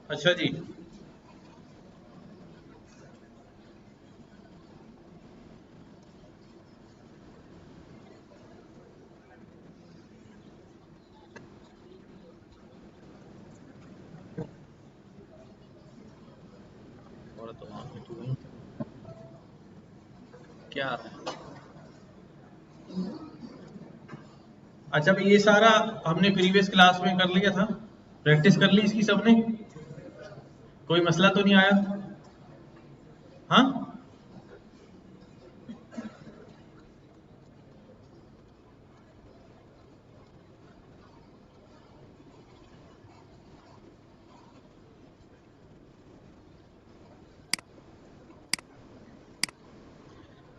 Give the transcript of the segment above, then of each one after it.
अच्छा जी। और तो वहाँ पे तू क्या है? अच्छा भाई, ये सारा हमने प्रीवियस क्लास में कर लिया था, प्रैक्टिस कर ली इसकी सबने, कोई मसला तो नहीं आया? हाँ।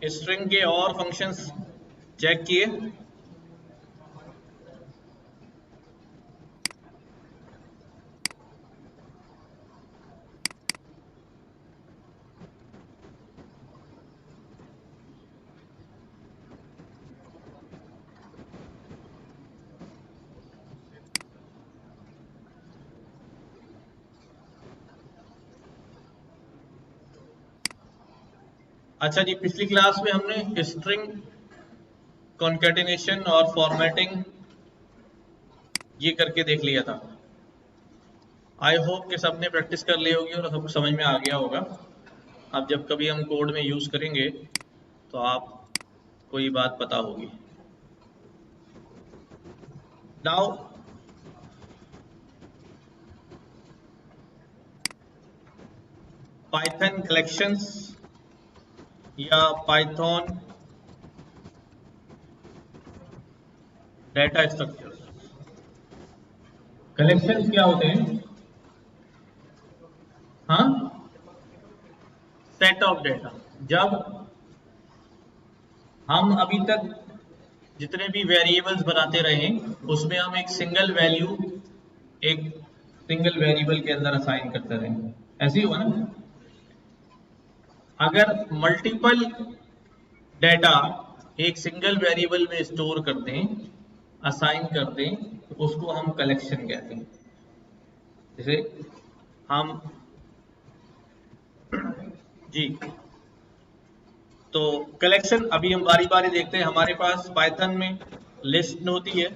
स्ट्रिंग के और फंक्शंस चेक किए? अच्छा जी, पिछली क्लास में हमने स्ट्रिंग कॉन्केटिनेशन और फॉर्मेटिंग ये करके देख लिया था। आई होप कि सबने प्रैक्टिस कर ली होगी और सबको समझ में आ गया होगा। अब जब कभी हम कोड में यूज करेंगे तो आपको ये बात पता होगी। नाउ पाइथन कलेक्शंस या पाइथन डेटा स्ट्रक्चर्स। कलेक्शंस क्या होते हैं? हाँ, सेट ऑफ डेटा। जब हम अभी तक जितने भी वेरिएबल्स बनाते रहे उसमें हम एक सिंगल वैल्यू एक सिंगल वेरिएबल के अंदर असाइन करते रहे, ऐसे ही हुआ ना? अगर मल्टीपल डेटा एक सिंगल वेरिएबल में स्टोर कर दें, असाइन कर दें, तो उसको हम कलेक्शन कहते हैं। जैसे हम जी, तो कलेक्शन अभी हम बारी बारी देखते हैं। हमारे पास पाइथन में लिस्ट होती है,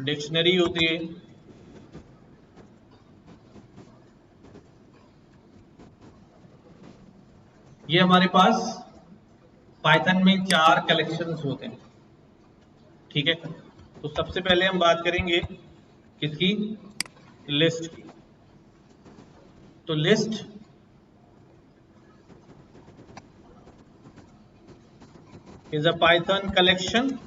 डिक्शनरी होती है, ये हमारे पास पाइथन में 4 कलेक्शंस होते हैं। ठीक है, तो सबसे पहले हम बात करेंगे किसकी? लिस्ट की। तो list is a Python collection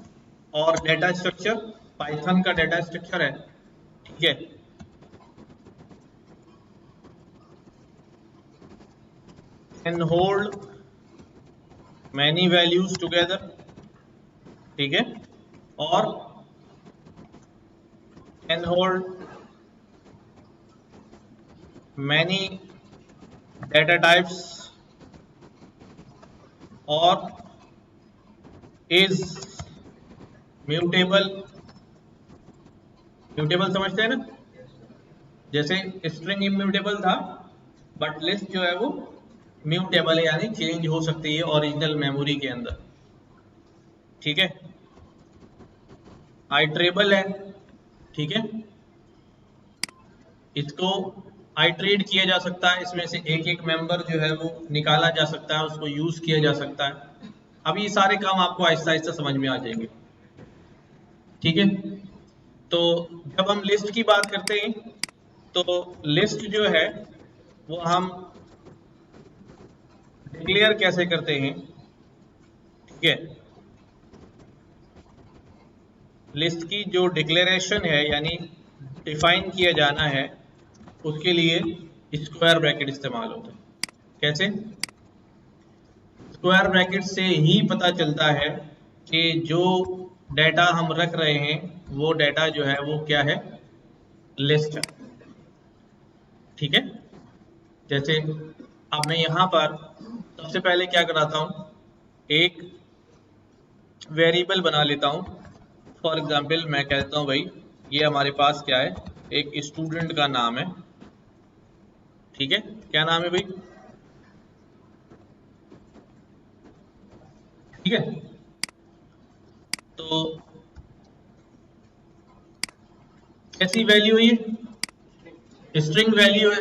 और डेटा स्ट्रक्चर, पाइथन का डेटा स्ट्रक्चर है। ठीक है, can hold many values together. ठीक है, और can hold many data types और इज म्यूटेबल। म्यूटेबल समझते हैं ना? जैसे स्ट्रिंग इम्यूटेबल था, बट लिस्ट जो है वो म्यूटेबल है, यानी चेंज हो सकती है ओरिजिनल मेमोरी के अंदर। ठीक है, आइट्रेबल है। ठीक है, इसको आइट्रेट किया जा सकता है, इसमें से एक एक मेंबर जो है वो निकाला जा सकता है, उसको यूज किया जा सकता है। अब ये सारे काम आपको आहिस्ता आहिस्ता समझ में आ जाएंगे। ठीक है, तो जब हम लिस्ट की बात करते हैं तो लिस्ट जो है वो हम डिक्लेयर कैसे करते हैं? ठीक है, लिस्ट की जो डिक्लेरेशन है यानी डिफाइन किया जाना है, उसके लिए स्क्वायर ब्रैकेट इस्तेमाल होता है। कैसे? स्क्वायर ब्रैकेट से ही पता चलता है कि जो डेटा हम रख रहे हैं वो डेटा जो है वो क्या है? लिस्ट है। ठीक है, जैसे अब मैं यहां पर सबसे पहले क्या कराता हूं, एक वेरिएबल बना लेता हूं। फॉर एग्जाम्पल मैं कहता हूं भाई ये हमारे पास क्या है? एक स्टूडेंट का नाम है, ठीक है, क्या नाम है भाई, ठीक है। तो कैसी वैल्यू है, स्ट्रिंग वैल्यू है,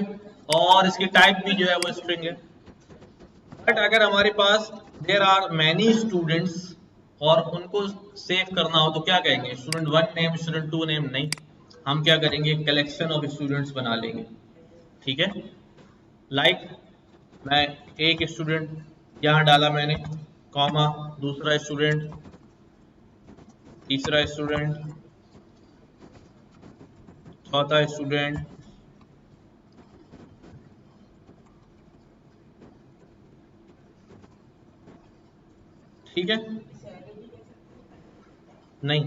और इसकी टाइप भी जो है वो स्ट्रिंग है। बट अगर हमारे पास देयर आर मैनी स्टूडेंट्स और उनको सेव करना हो तो क्या कहेंगे, स्टूडेंट 1 नेम, स्टूडेंट 2 नेम, नहीं, हम क्या करेंगे, कलेक्शन ऑफ स्टूडेंट्स बना लेंगे, ठीक है। लाइक मैं एक स्टूडेंट यहां डाला मैंने, कॉमा, दूसरा स्टूडेंट, तीसरा स्टूडेंट, चौथा स्टूडेंट, ठीक है। नहीं,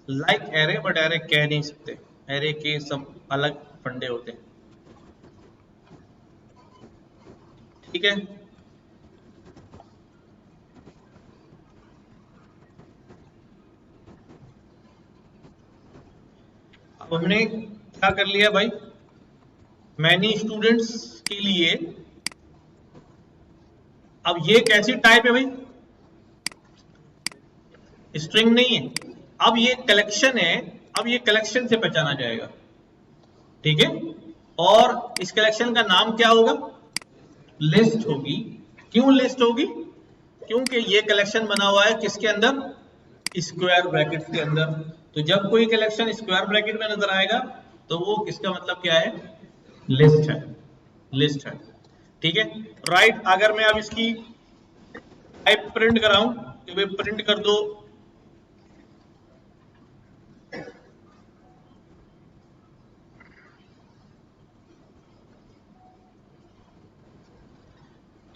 लाइक एरे, बट एरे कह नहीं सकते, एरे के सब अलग फंडे होते हैं, ठीक है। अब हमने क्या कर लिया भाई, मैनी स्टूडेंट्स के लिए, अब ये कैसी टाइप है भाई, स्ट्रिंग नहीं है, अब ये कलेक्शन है, अब ये कलेक्शन से पहचाना जाएगा, ठीक है। और इस कलेक्शन का नाम क्या होगा, लिस्ट होगी। क्यों लिस्ट होगी, क्योंकि ये कलेक्शन बना हुआ है किसके अंदर, स्क्वायर ब्रैकेट के अंदर। तो जब कोई कलेक्शन स्क्वायर ब्रैकेट में नजर आएगा तो वो इसका मतलब क्या है, लिस्ट है, लिस्ट है, ठीक है, राइट। अगर मैं अब इसकी टाइप प्रिंट कराऊं कि भाई प्रिंट कर दो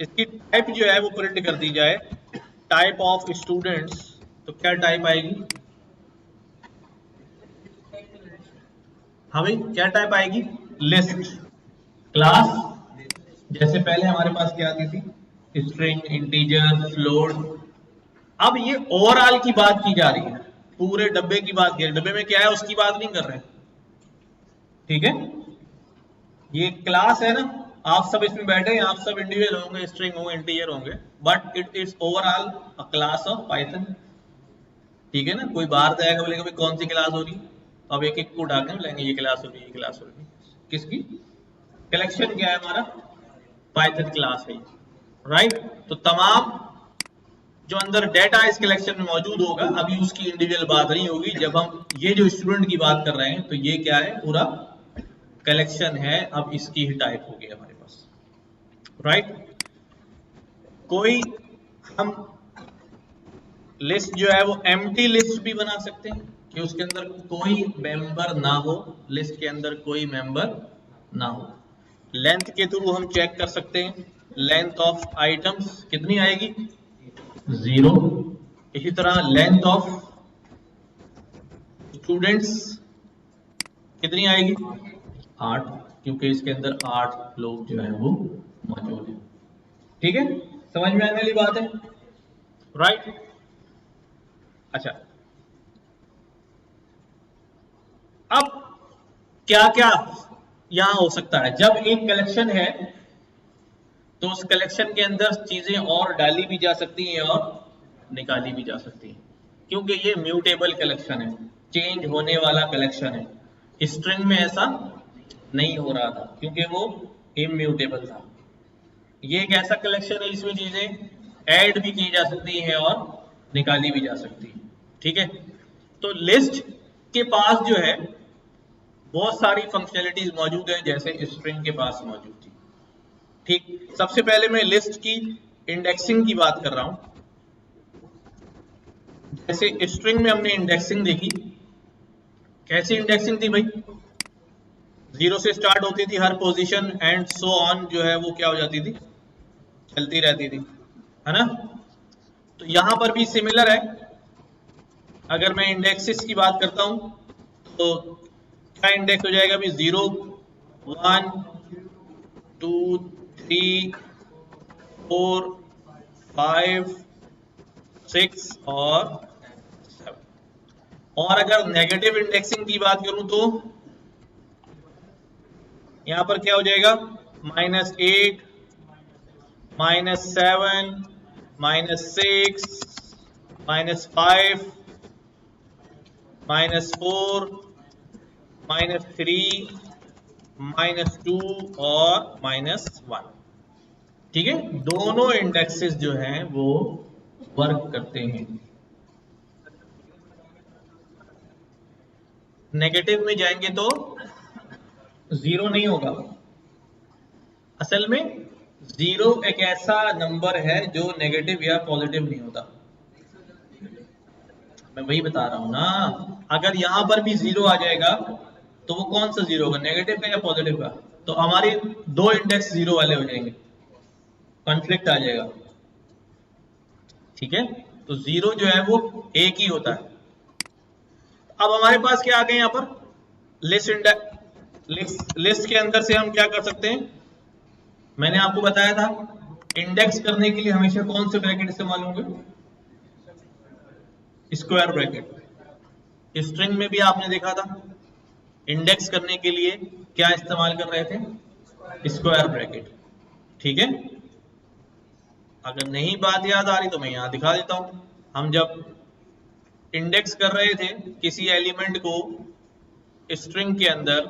इसकी टाइप जो है वो प्रिंट कर दी जाए, टाइप ऑफ स्टूडेंट्स, तो क्या टाइप आएगी, हाँ भाई क्या टाइप आएगी, लिस्ट। क्लास, जैसे पहले हमारे पास क्या आती थी, स्ट्रिंग, इंटीजर, फ्लोट। अब ये ओवरऑल की बात की जा रही है, पूरे डब्बे की बात की, डब्बे में क्या है उसकी बात नहीं कर रहे, ठीक है। ये क्लास है ना, आप सब इसमें बैठे हैं, आप सब इंडिविजुअल होंगे, स्ट्रिंग होंगे, इंटीजर होंगे, but it is overall a class of Python, ठीक है ना। कोई बाहर जाएगा बोलेगा भाई कौन सी क्लास हो रही, तो अब एक एक को उठा के बोलेंगे ये क्लास हो रही है, ये क्लास हो रही है, किसकी, कलेक्शन क्या है हमारा, पाइथन क्लास है, राइट। तो तमाम जो अंदर डेटा इस कलेक्शन में मौजूद होगा, अभी उसकी इंडिविजुअल बात नहीं होगी, जब हम ये जो स्टूडेंट की बात कर रहे हैं तो ये क्या है, पूरा कलेक्शन है, अब इसकी ही टाइप होगी हमारे पास, राइट। कोई हम लिस्ट जो है वो एम्प्टी लिस्ट भी बना सकते हैं कि उसके अंदर कोई मेंबर ना हो, लिस्ट के अंदर कोई मेंबर ना हो। लेंथ के थ्रू हम चेक कर सकते हैं, लेंथ ऑफ आइटम्स कितनी आएगी, 0। इसी तरह लेंथ ऑफ स्टूडेंट्स कितनी आएगी, 8, क्योंकि इसके अंदर 8 लोग जो है वो मौजूद है, ठीक है, समझ में आने वाली बात है, राइट। अच्छा, अब क्या क्या यहां हो सकता है, जब एक कलेक्शन है तो उस कलेक्शन के अंदर चीजें और डाली भी जा सकती हैं और निकाली भी जा सकती हैं, क्योंकि ये म्यूटेबल कलेक्शन है, चेंज होने वाला कलेक्शन है। स्ट्रिंग में ऐसा नहीं हो रहा था क्योंकि वो इम्यूटेबल था। ये एक ऐसा कलेक्शन है जिसमें चीजें ऐड भी की जा सकती हैं और निकाली भी जा सकती हैं, ठीक है। तो लिस्ट के पास जो है बहुत सारी फंक्शनलिटीज मौजूद हैं, जैसे स्ट्रिंग के पास मौजूद थी, ठीक। सबसे पहले मैं लिस्ट की इंडेक्सिंग की बात कर रहा हूं। जैसे स्ट्रिंग में हमने इंडेक्सिंग देखी, कैसी इंडेक्सिंग थी भाई, 0 से स्टार्ट होती थी हर पोजीशन एंड सो ऑन जो है वो क्या हो जाती थी, चलती रहती थी, है ना। तो यहां पर भी सिमिलर है, अगर मैं इंडेक्सेस की बात करता हूं तो क्या इंडेक्स हो जाएगा अभी, 0, 1, 2, 3, 4, 5, 6 और 7। और अगर नेगेटिव इंडेक्सिंग की बात करूं तो यहां पर क्या हो जाएगा, -8, -7, -6, -5, -4, -3, -2 और -1। ठीक है, दोनों इंडेक्सेस जो हैं वो वर्क करते हैं। नेगेटिव में जाएंगे तो 0 नहीं होगा। असल में 0 एक ऐसा नंबर है जो नेगेटिव या पॉजिटिव नहीं होता। मैं वही बता रहा हूं ना, अगर यहां पर भी 0 आ जाएगा तो वो कौन सा 0 होगा, नेगेटिव का या पॉजिटिव का? तो हमारे दो इंडेक्स 0 वाले हो जाएंगे, कॉन्फ्लिक्ट आ जाएगा। ठीक है, तो 0 जो है वो एक ही होता है। अब हमारे पास क्या आ गए यहाँ पर, लिस्ट के अंदर से हम क्या कर सकते हैं, मैंने आपको बताया था इंडेक्स करने के लिए हमेशा कौन से ब्रैकेट इस्तेमाल होंगे, स्क्वायर ब्रैकेट। स्ट्रिंग में भी आपने देखा था इंडेक्स करने के लिए क्या इस्तेमाल कर रहे थे, स्क्वायर ब्रैकेट। ठीक है, अगर नहीं बात याद आ रही तो मैं यहां दिखा देता हूं। हम जब इंडेक्स कर रहे थे किसी एलिमेंट को स्ट्रिंग के अंदर,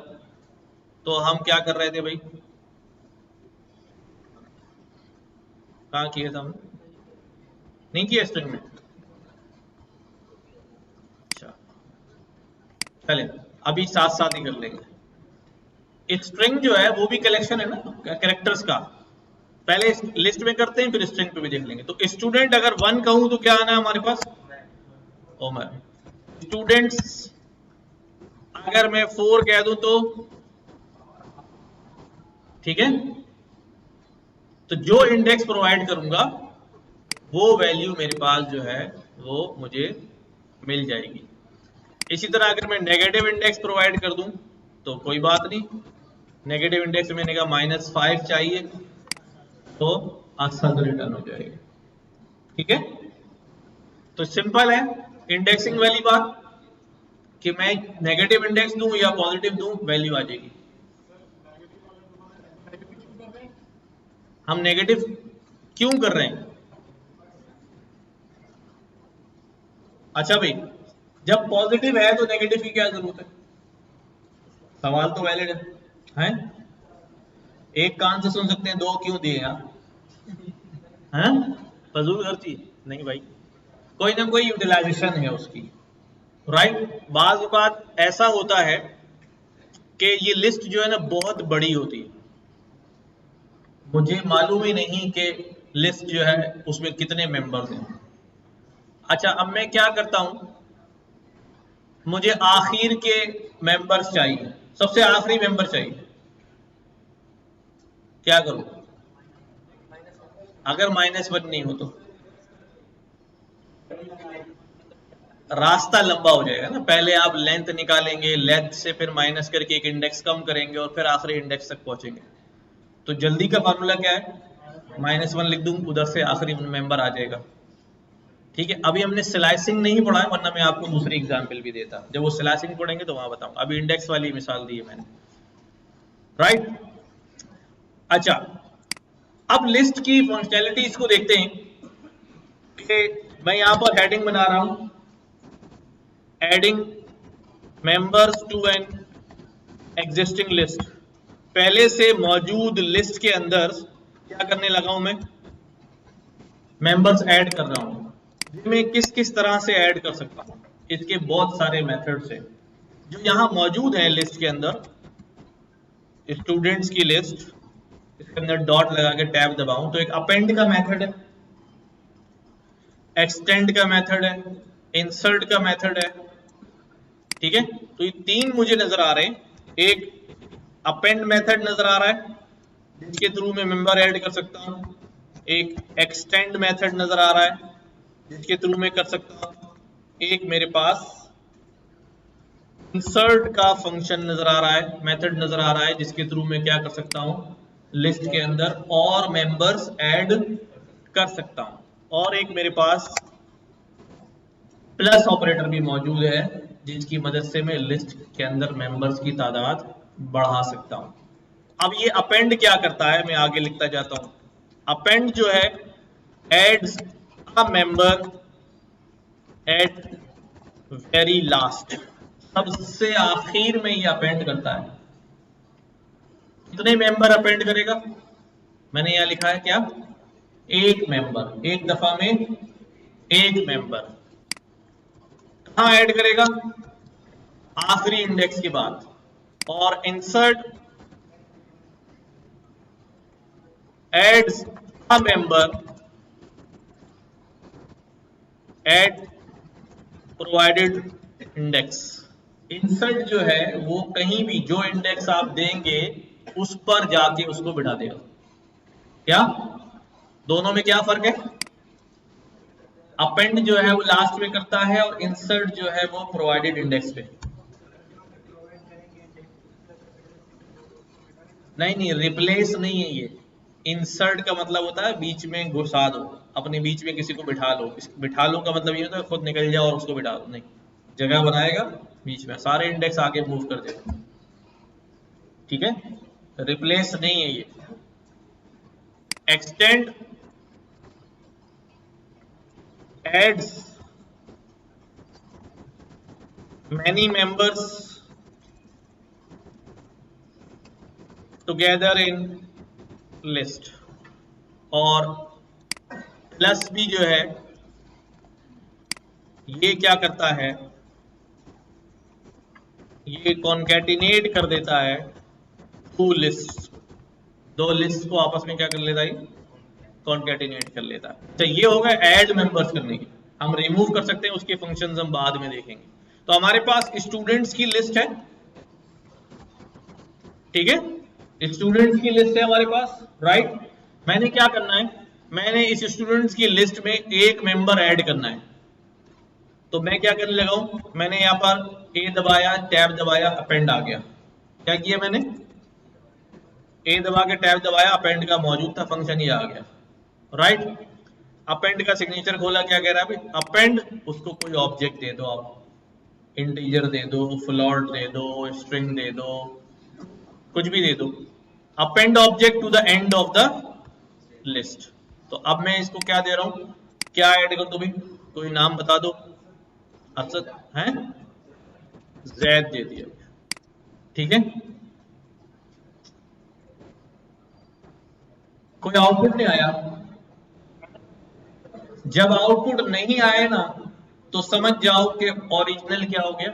तो हम क्या कर रहे थे भाई, कहां किए थे हमने, नहीं किया स्ट्रिंग में। अच्छा, चले अभी साथ साथ ही कर लेंगे। स्ट्रिंग जो है वो भी कलेक्शन है ना कैरेक्टर्स का, पहले लिस्ट में करते हैं फिर स्ट्रिंग पे भी देख लेंगे। तो स्टूडेंट अगर 1 कहूं तो क्या आना है हमारे पास, ओमर। स्टूडेंट्स अगर मैं 4 कह दूं तो, ठीक है, तो जो इंडेक्स प्रोवाइड करूंगा वो वैल्यू मेरे पास जो है वो मुझे मिल जाएगी। इसी तरह अगर मैं नेगेटिव इंडेक्स प्रोवाइड कर दूं तो कोई बात नहीं, नेगेटिव इंडेक्स मैंने कहा -5 चाहिए तो आंसर रिटर्न हो जाएगा। ठीक है, तो सिंपल है इंडेक्सिंग वाली बात कि मैं नेगेटिव इंडेक्स दूं या पॉजिटिव दूं वैल्यू आ जाएगी। हम नेगेटिव क्यों कर रहे हैं, अच्छा भाई जब पॉजिटिव है तो नेगेटिव की क्या जरूरत है, सवाल तो वैलिड है, एक कान से सुन सकते हैं, दो क्यों दिए यार, हैं फजूल खर्ची नहीं भाई, कोई ना कोई यूटिलाइजेशन है उसकी, राइट। बाज बात ऐसा होता है कि ये लिस्ट जो है ना बहुत बड़ी होती है, मुझे मालूम ही नहीं कि लिस्ट जो है उसमें कितने मेंबर्स हैं। अच्छा, अब मैं क्या करता हूं, मुझे आखिर के मेंबर्स चाहिए, सबसे आखिरी मेंबर चाहिए, क्या करूं, अगर -1 नहीं हो तो रास्ता लंबा हो जाएगा ना, पहले आप लेंथ निकालेंगे, लेंथ से फिर माइनस करके एक इंडेक्स कम करेंगे और फिर आखिरी इंडेक्स तक पहुंचेंगे। तो जल्दी का फार्मूला क्या है, -1 लिख दूं, उधर से आखिरी मेंबर आ जाएगा। ठीक है, अभी हमने स्लाइसिंग नहीं पढ़ा है, वरना मैं आपको दूसरी एग्जांपल भी देता, जब वो स्लाइसिंग पढ़ेंगे तो वहां बताऊं, अभी इंडेक्स वाली मिसाल दी है मैंने, राइट। अच्छा, अब लिस्ट की फंक्शनैलिटीज को देखते हैं कि मैं यहां पर हेडिंग बना रहा हूं, adding members to an existing list. पहले से मौजूद लिस्ट के अंदर क्या करने लगा हूं मैं, मेंबर्स ऐड कर रहा हूं। मैं किस किस तरह से ऐड कर सकता हूं, इसके बहुत सारे मेथड्स हैं जो यहां मौजूद है लिस्ट के अंदर। स्टूडेंट्स की लिस्ट, इसके अंदर डॉट लगा के टैब दबाऊं तो एक अपेंड का मेथड है, एक्सटेंड का मेथड है, इंसर्ट का मेथड है। ठीक है, तो ये 3 मुझे नजर आ रहे हैं। एक अपेंड मेथड नजर आ रहा है जिसके थ्रू मैं मेंबर ऐड कर सकता हूं, एक एक्सटेंड मेथड नजर आ रहा है जिसके थ्रू मैं कर सकता हूं, एक मेरे पास इंसर्ट का फंक्शन नजर आ रहा है, मेथड नजर आ रहा है जिसके थ्रू मैं क्या कर सकता हूं, लिस्ट के अंदर और मेंबर्स ऐड कर सकता हूं, और एक मेरे पास प्लस ऑपरेटर भी मौजूद है जिसकी मदद से मैं लिस्ट के अंदर मेंबर्स की तादाद बढ़ा सकता हूं। अब ये अपेंड क्या करता है, मैं आगे लिखता जाता हूं। अपेंड जो है adds a member at very last, सबसे आखिर में ये अपेंड करता है। कितने मेंबर अपेंड करेगा, मैंने यहां लिखा है क्या, एक मेंबर, एक दफा में एक मेंबर। कहां ऐड करेगा, आखिरी इंडेक्स के बाद। और insert adds a member eight provided index. Insert जो है वो कहीं भी जो इंडेक्स आप देंगे उस पर जाके उसको बिठा देगा। क्या दोनों में क्या फर्क है, अपेंड जो है वो लास्ट में करता है और इंसर्ट जो है वो प्रोवाइडेड इंडेक्स पे। नहीं रिप्लेस नहीं है ये, इंसर्ट का मतलब होता है बीच में घुसा दो, अपने बीच में किसी को बिठा लो। बिठा लो का मतलब ये होता है खुद निकल जाओ और उसको बिठा दो, नहीं, जगह बनाएगा बीच में, सारे इंडेक्स आगे मूव कर देगा। ठीक है, रिप्लेस नहीं है ये। Extend adds many members together in list। और प्लस भी जो है ये क्या करता है, ये कॉन्कैटिनेट कर देता है टू लिस्ट, दो लिस्ट को आपस में क्या कर लेता है, कॉन्कैटिनेट कर लेता है। तो ये होगा ऐड मेंबर्स करने की। हम रिमूव कर सकते हैं, उसके फंक्शंस हम बाद में देखेंगे। तो हमारे पास स्टूडेंट्स की लिस्ट है, ठीक है, स्टूडेंट्स की लिस्ट है हमारे पास, राइट। मैंने क्या करना है, मैंने इस स्टूडेंट्स की लिस्ट में एक मेंबर ऐड करना है। तो मैं क्या करने लगा हूं, मैंने यहां पर ए दबाया, टैब दबाया, अपेंड आ गया। क्या किया मैंने, ए दबा के टैब दबाया, अपेंड का मौजूद था फंक्शन, ये आ गया, राइट। अपेंड का सिग्नेचर खोला, क्या कह रहा है भाई, अपेंड उसको कोई ऑब्जेक्ट दे दो, आप इंटीजर दे दो, फ्लोट दे दो, स्ट्रिंग दे दो, कुछ भी दे दो। Append object to the end of the list. तो अब मैं इसको क्या दे रहा हूं, क्या ऐड कर दो भाई, कोई नाम बता दो, असद है, जैद दे दिया, ठीक है। कोई आउटपुट नहीं आया, जब आउटपुट नहीं आए ना तो समझ जाओ कि ओरिजिनल क्या हो गया।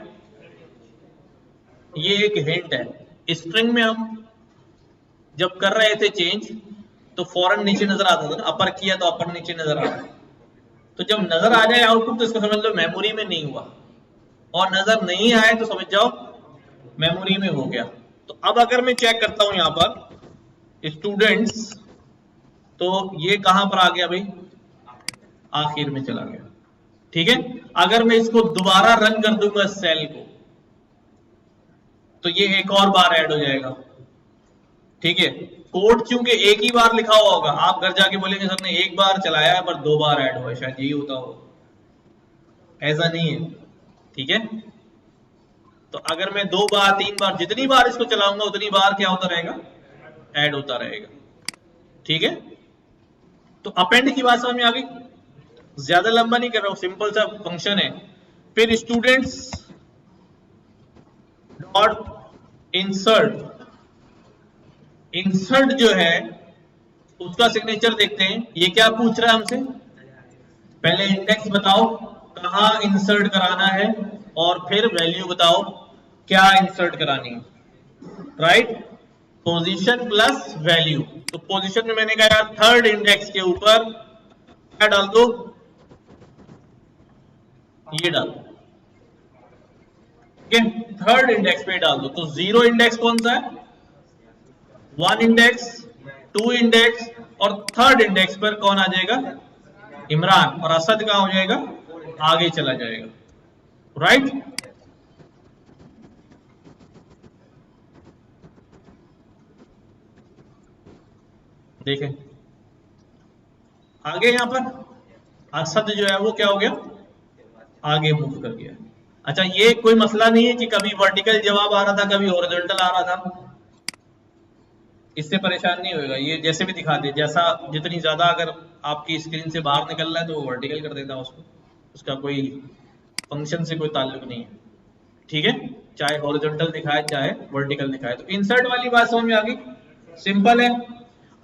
ये एक हिंट है, स्ट्रिंग में हम जब कर रहे थे चेंज तो फौरन नीचे नजर आता था ना, अपर किया तो अपर नीचे नजर आ रहा है। तो जब नजर आ जाए आउटपुट तो इसको समझ लो मेमोरी में नहीं हुआ, और नजर नहीं आए तो समझ जाओ मेमोरी में हो गया। तो अब अगर मैं चेक करता हूं यहां पर स्टूडेंट्स, तो ये कहां पर आ गया भाई, आखिर में चला गया, ठीक है। अगर मैं इसको दोबारा रन कर दूंगा सेल को, तो ये एक और बार ऐड हो जाएगा, ठीक है। कोड चूंकि एक ही बार लिखा हुआ होगा, आप घर जाके बोलेंगे सर ने एक बार चलाया है पर दो बार ऐड हुआ है, शायद यही होता हो, ऐसा नहीं है, ठीक है। तो अगर मैं दो बार तीन बार जितनी बार इसको चलाऊंगा उतनी बार क्या होता रहेगा, ऐड होता रहेगा, ठीक है। तो अपेंड की बात समझ में आ गई, ज्यादा लंबा नहीं कर रहा हूं, सिंपल सा फंक्शन है। फिर स्टूडेंट्स डॉट इंसर्ट, इंसर्ट जो है उसका सिग्नेचर देखते हैं, ये क्या पूछ रहा है हमसे, पहले इंडेक्स बताओ कहां इंसर्ट कराना है, और फिर वैल्यू बताओ क्या इंसर्ट करानी है, राइट। पोजीशन प्लस वैल्यू, तो पोजीशन में मैंने कहा थर्ड इंडेक्स के ऊपर क्या डाल दो, ये डाल दो, ठीक है, थर्ड इंडेक्स पे डाल दो। तो जीरो इंडेक्स कौन सा है, वन इंडेक्स, टू इंडेक्स, और थर्ड इंडेक्स पर कौन आ जाएगा, इमरान, और असद कहां हो जाएगा, आगे चला जाएगा, राइट। देखें आगे यहां पर असद जो है वो क्या हो गया, आगे मूव कर गया। अच्छा, ये कोई मसला नहीं है कि कभी वर्टिकल जवाब आ रहा था, कभी हॉरिजॉन्टल आ रहा था, इससे परेशान नहीं होगा, ये जैसे भी दिखा दे, जैसा जितनी ज्यादा अगर आपकी स्क्रीन से बाहर निकल रहा है तो वो वर्टिकल कर देता है उसको, उसका कोई फंक्शन से कोई ताल्लुक नहीं है, ठीक है, चाहे हॉरिजॉन्टल दिखाए चाहे वर्टिकल दिखाए। तो इंसर्ट वाली बात समझ में आ गई, सिंपल है।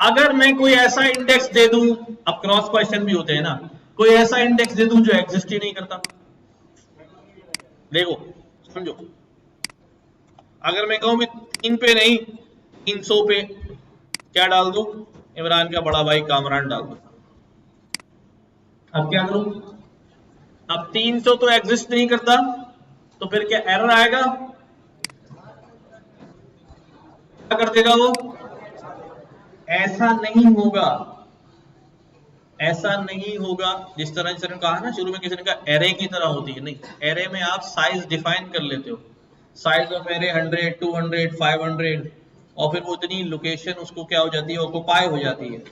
अगर मैं कोई ऐसा इंडेक्स दे दूं, अब क्रॉस क्वेश्चन भी होते हैं ना, कोई ऐसा इंडेक्स दे दूं जो एग्जिस्ट ही नहीं करता, देखो समझो, अगर मैं कहूं भी 3 पे नहीं 300 पे, क्या डाल दूं, इमरान का बड़ा भाई कामरान डाल दूं, अब क्या करूं, अब 300 तो एग्जिस्ट नहीं करता, तो फिर क्या एरर आएगा, क्या कर देगा वो, ऐसा नहीं होगा, ऐसा नहीं होगा, जिस तरह ने कहा ना शुरू में, किसी ने कहा एरे की तरह होती है, नहीं, एरे में आप साइज डिफाइन कर लेते हो, साइज ऑफ एरे 100 200 500, और फिर वो इतनी लोकेशन उसको क्या हो जाती है, ऑक्युपाई हो जाती है,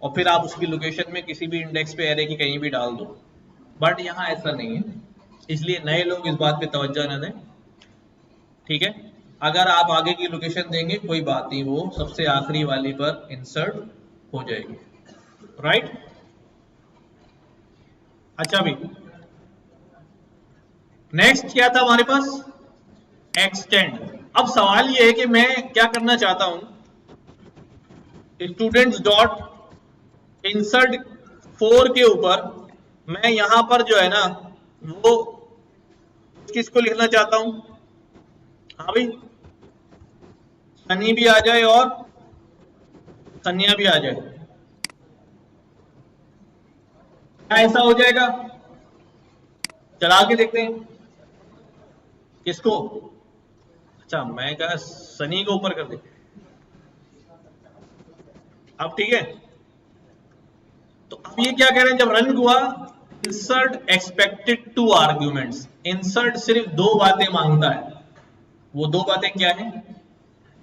और फिर आप उसकी लोकेशन में किसी भी इंडेक्स पे एरे की कहीं भी डाल दो। बट यहाँ ऐसा नहीं है, इसलिए नए लोग इस बात पे तवज्जो न दें, ठीक है। अगर आप आगे की लोकेशन देंगे कोई बात नहीं, वो सबसे आखिरी वाली पर इंसर्ट हो जाएगी, राइट। अच्छा भी नेक्स्ट क्या था हमारे पास, एक्सटेंड। अब सवाल ये है कि मैं क्या करना चाहता हूं, स्टूडेंट्स डॉट इंसर्ट 4 के ऊपर मैं यहां पर जो है ना वो किसको लिखना चाहता हूं, हाँ भाई सनी भी आ जाए और सनिया भी आ जाए, क्या ऐसा हो जाएगा, चला के देखते हैं किसको, अच्छा मैं कहा सनी को ऊपर कर दे, अब ठीक है। तो अब ये क्या कह रहे हैं, जब रन हुआ इंसर्ट एक्सपेक्टेड 2 आर्ग्यूमेंट्स, इंसर्ट सिर्फ 2 बातें मांगता है, वो 2 बातें क्या है,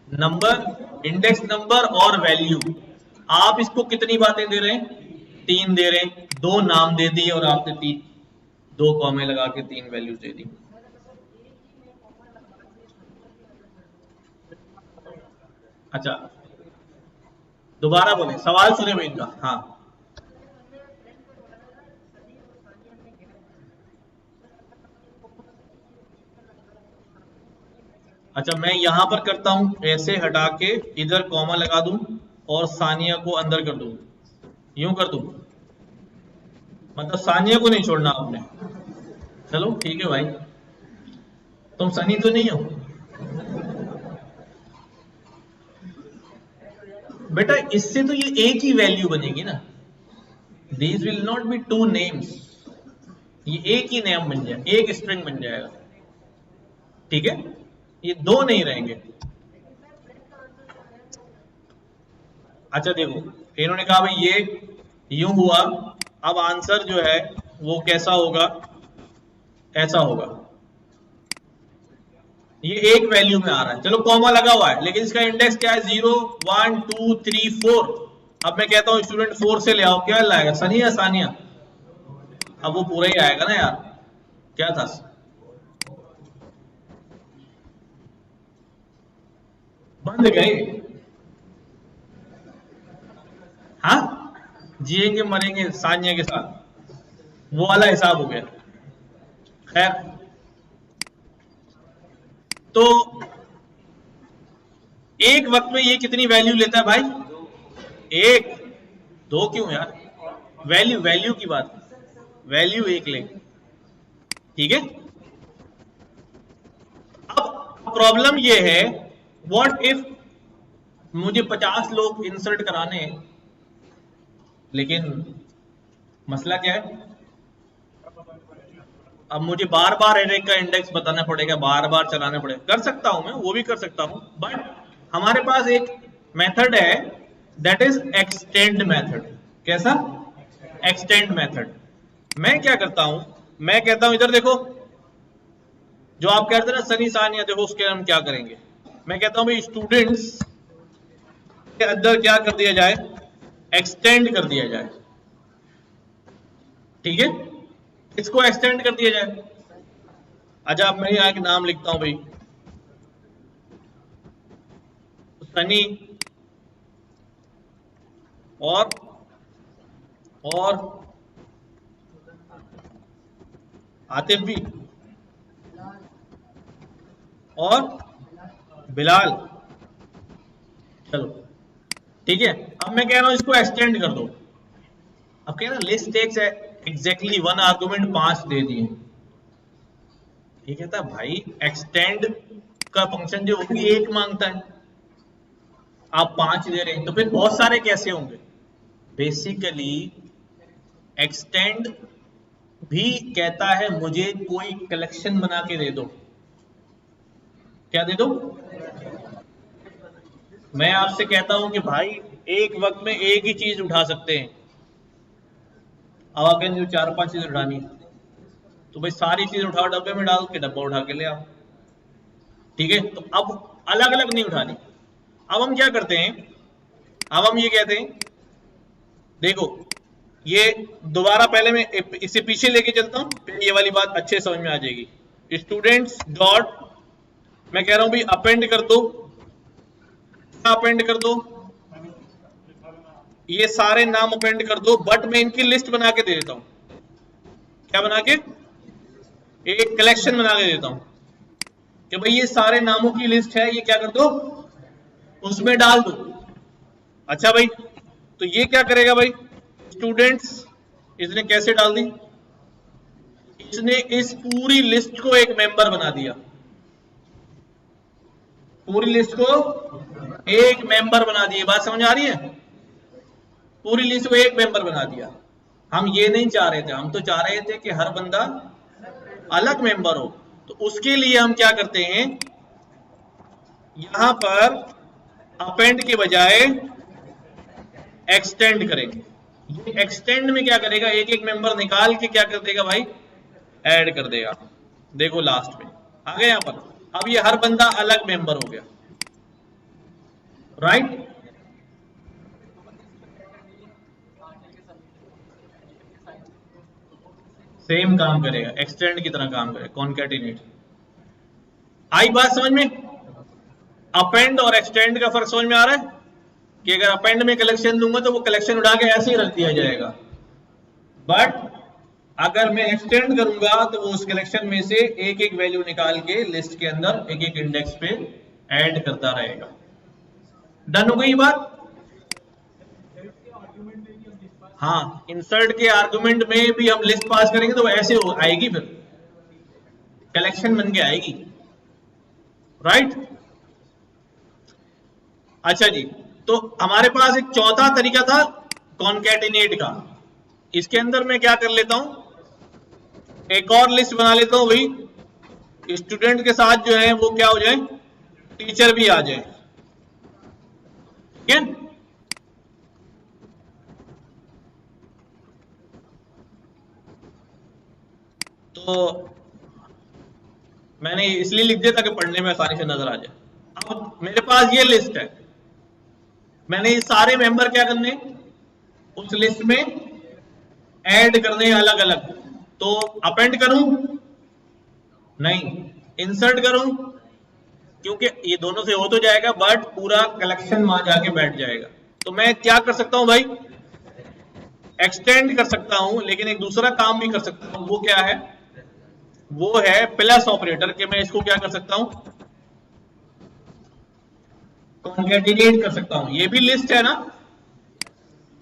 नंबर, इंडेक्स नंबर और वैल्यू। आप इसको कितनी बातें दे रहे हैं, 3 दे रहे हैं, 2 नाम दे दिए और आपने 2 कॉमे लगा के 3 वैल्यूज दे दी। अच्छा दोबारा बोले, सवाल सुने भाई इनका, हाँ अच्छा मैं यहां पर करता हूं, ऐसे हटा के इधर कॉमा लगा दूं और सानिया को अंदर कर दूं, यूं कर दूं, मतलब सानिया को नहीं छोड़ना आपने, चलो ठीक है भाई, तुम सनी तो नहीं हो बेटा, इससे तो ये एक ही वैल्यू बनेगी ना, these will not be 2 names, ये एक ही नेम बन जाए, एक स्ट्रिंग बन जाएगा, ठीक है, ये 2 नहीं रहेंगे। अच्छा देखो इन्होंने कहा भाई ये यूं हुआ, अब आंसर जो है वो कैसा होगा, ऐसा होगा, ये एक वैल्यू में आ रहा है, चलो कॉमा लगा हुआ है, लेकिन इसका इंडेक्स क्या है, 0 1 2 3 4। अब मैं कहता हूं स्टूडेंट 4 से ले आओ, क्या लाएगा, सनी या सानिया, अब वो पूरा ही आएगा ना यार, क्या था, बंद गए, हाँ जिएंगे मरेंगे सानिया के साथ, वो वाला हिसाब हो गया। खैर तो एक वक्त में ये कितनी वैल्यू लेता है भाई, एक, 2 क्यों यार, वैल्यू वैल्यू की बात, वैल्यू एक ले, ठीक है। अब प्रॉब्लम ये है, व्हाट इफ मुझे 50 लोग इंसर्ट कराने हैं, लेकिन मसला क्या है, अब मुझे बार बार एरे का इंडेक्स बताना पड़ेगा, बार बार चलाना पड़ेगा, कर सकता हूं मैं, वो भी कर सकता हूं, बट हमारे पास एक मेथड है दैट इज एक्सटेंड मेथड। कैसा, एक्सटेंड मेथड। मैं क्या करता हूं, मैं कहता हूं इधर देखो, जो आप कहते हैं ना सनी सानिया, देखो उसके हम क्या करेंगे, मैं कहता हूं भाई स्टूडेंट्स के अंदर क्या कर दिया जाए, एक्सटेंड कर दिया जाए, ठीक है, इसको एक्सटेंड कर दिया जाए। अच्छा अब मैं यहाँ नाम लिखता हूं भाई, सनी और आतिफ भी और बिलाल। चलो ठीक है, अब मैं कह रहा हूं इसको एक्सटेंड कर दो। अब कह रहा लिस्ट टेक्स एग्जैक्टली 1 आर्गुमेंट 5 दे दिए। ये कहता है भाई एक्सटेंड का फंक्शन जो होगी 1 मांगता है, आप 5 दे रहे हैं, तो फिर बहुत सारे कैसे होंगे? बेसिकली एक्सटेंड भी कहता है मुझे कोई कलेक्शन बना के दे दो। क्या दे दो? मैं आपसे कहता हूं कि भाई एक वक्त में एक ही चीज उठा सकते हैं, अब आप जो 4-5 चीज उठानी, तो भाई सारी चीज उठाओ, डब्बे में डाल के डब्बा उठा के ले आओ। ठीक है, तो अब अलग अलग नहीं उठानी। अब हम क्या करते हैं, अब हम ये कहते हैं, देखो ये दोबारा पहले मैं इसे पीछे लेके चलता हूं, फिर ये वाली बात अच्छे समझ में आ जाएगी। स्टूडेंट्स डॉट, मैं कह रहा हूं भाई अपेंड कर दो, अपेंड कर दो, ये सारे नाम अपेंड कर दो, बट मैं इनकी लिस्ट बना के दे देता हूं। क्या बना के? एक कलेक्शन बना के देता हूं कि भाई ये सारे नामों की लिस्ट है, ये क्या कर दो, उसमें डाल दो। अच्छा भाई, तो ये क्या करेगा भाई, स्टूडेंट्स, इसने कैसे डाल दी, इसने इस पूरी लिस्ट को एक मेंबर बना दिया, पूरी लिस्ट को एक मेंबर बना दिया। बात समझ आ रही है? पूरी लिस्ट को एक मेंबर बना दिया। हम ये नहीं चाह रहे थे, हम तो चाह रहे थे कि हर बंदा अलग मेंबर हो। तो उसके लिए हम क्या करते हैं, यहां पर अपेंड के बजाय एक्सटेंड करेंगे। ये एक्सटेंड में क्या करेगा, एक एक मेंबर निकाल के क्या कर देगा भाई, ऐड कर देगा। देखो लास्ट में आ गया यहां पर, अब ये हर बंदा अलग मेंबर हो गया, राइट? सेम काम करेगा, एक्सटेंड की तरह काम करेगा, कॉन्कैटिनेट। आई बात समझ में? अपेंड और एक्सटेंड का फर्क समझ में आ रहा है कि अगर अपेंड में कलेक्शन दूंगा तो वो कलेक्शन उठा के ऐसे ही रख दिया जाएगा, बट अगर मैं एक्सटेंड करूंगा तो वो उस कलेक्शन में से एक एक वैल्यू निकाल के लिस्ट के अंदर एक एक इंडेक्स पे ऐड करता रहेगा। डन हो गई बात? हाँ, इंसर्ट के आर्गुमेंट में भी हम लिस्ट पास करेंगे तो ऐसे आएगी, फिर कलेक्शन बन के आएगी, राइट? अच्छा जी, तो हमारे पास एक चौथा तरीका था कॉन्कैटिनेट का। इसके अंदर मैं क्या कर लेता हूं, एक और लिस्ट बना लेता हूं, वही स्टूडेंट के साथ जो है वो क्या हो जाए, टीचर भी आ जाए। ठीक है, तो मैंने इसलिए लिख दिया ताकि पढ़ने में आसानी से नजर आ जाए। अब मेरे पास ये लिस्ट है, मैंने ये सारे मेंबर क्या करने, उस लिस्ट में ऐड करने अलग अलग। तो अपेंड करूं? नहीं। इंसर्ट करूं? क्योंकि ये दोनों से हो तो जाएगा, बट पूरा कलेक्शन वहां जाके बैठ जाएगा। तो मैं क्या कर सकता हूं भाई, एक्सटेंड कर सकता हूं, लेकिन एक दूसरा काम भी कर सकता हूं। वो क्या है, वो है प्लस ऑपरेटर के मैं इसको क्या कर सकता हूं, कॉन्कैटिनेट कर सकता हूं। ये भी लिस्ट है ना,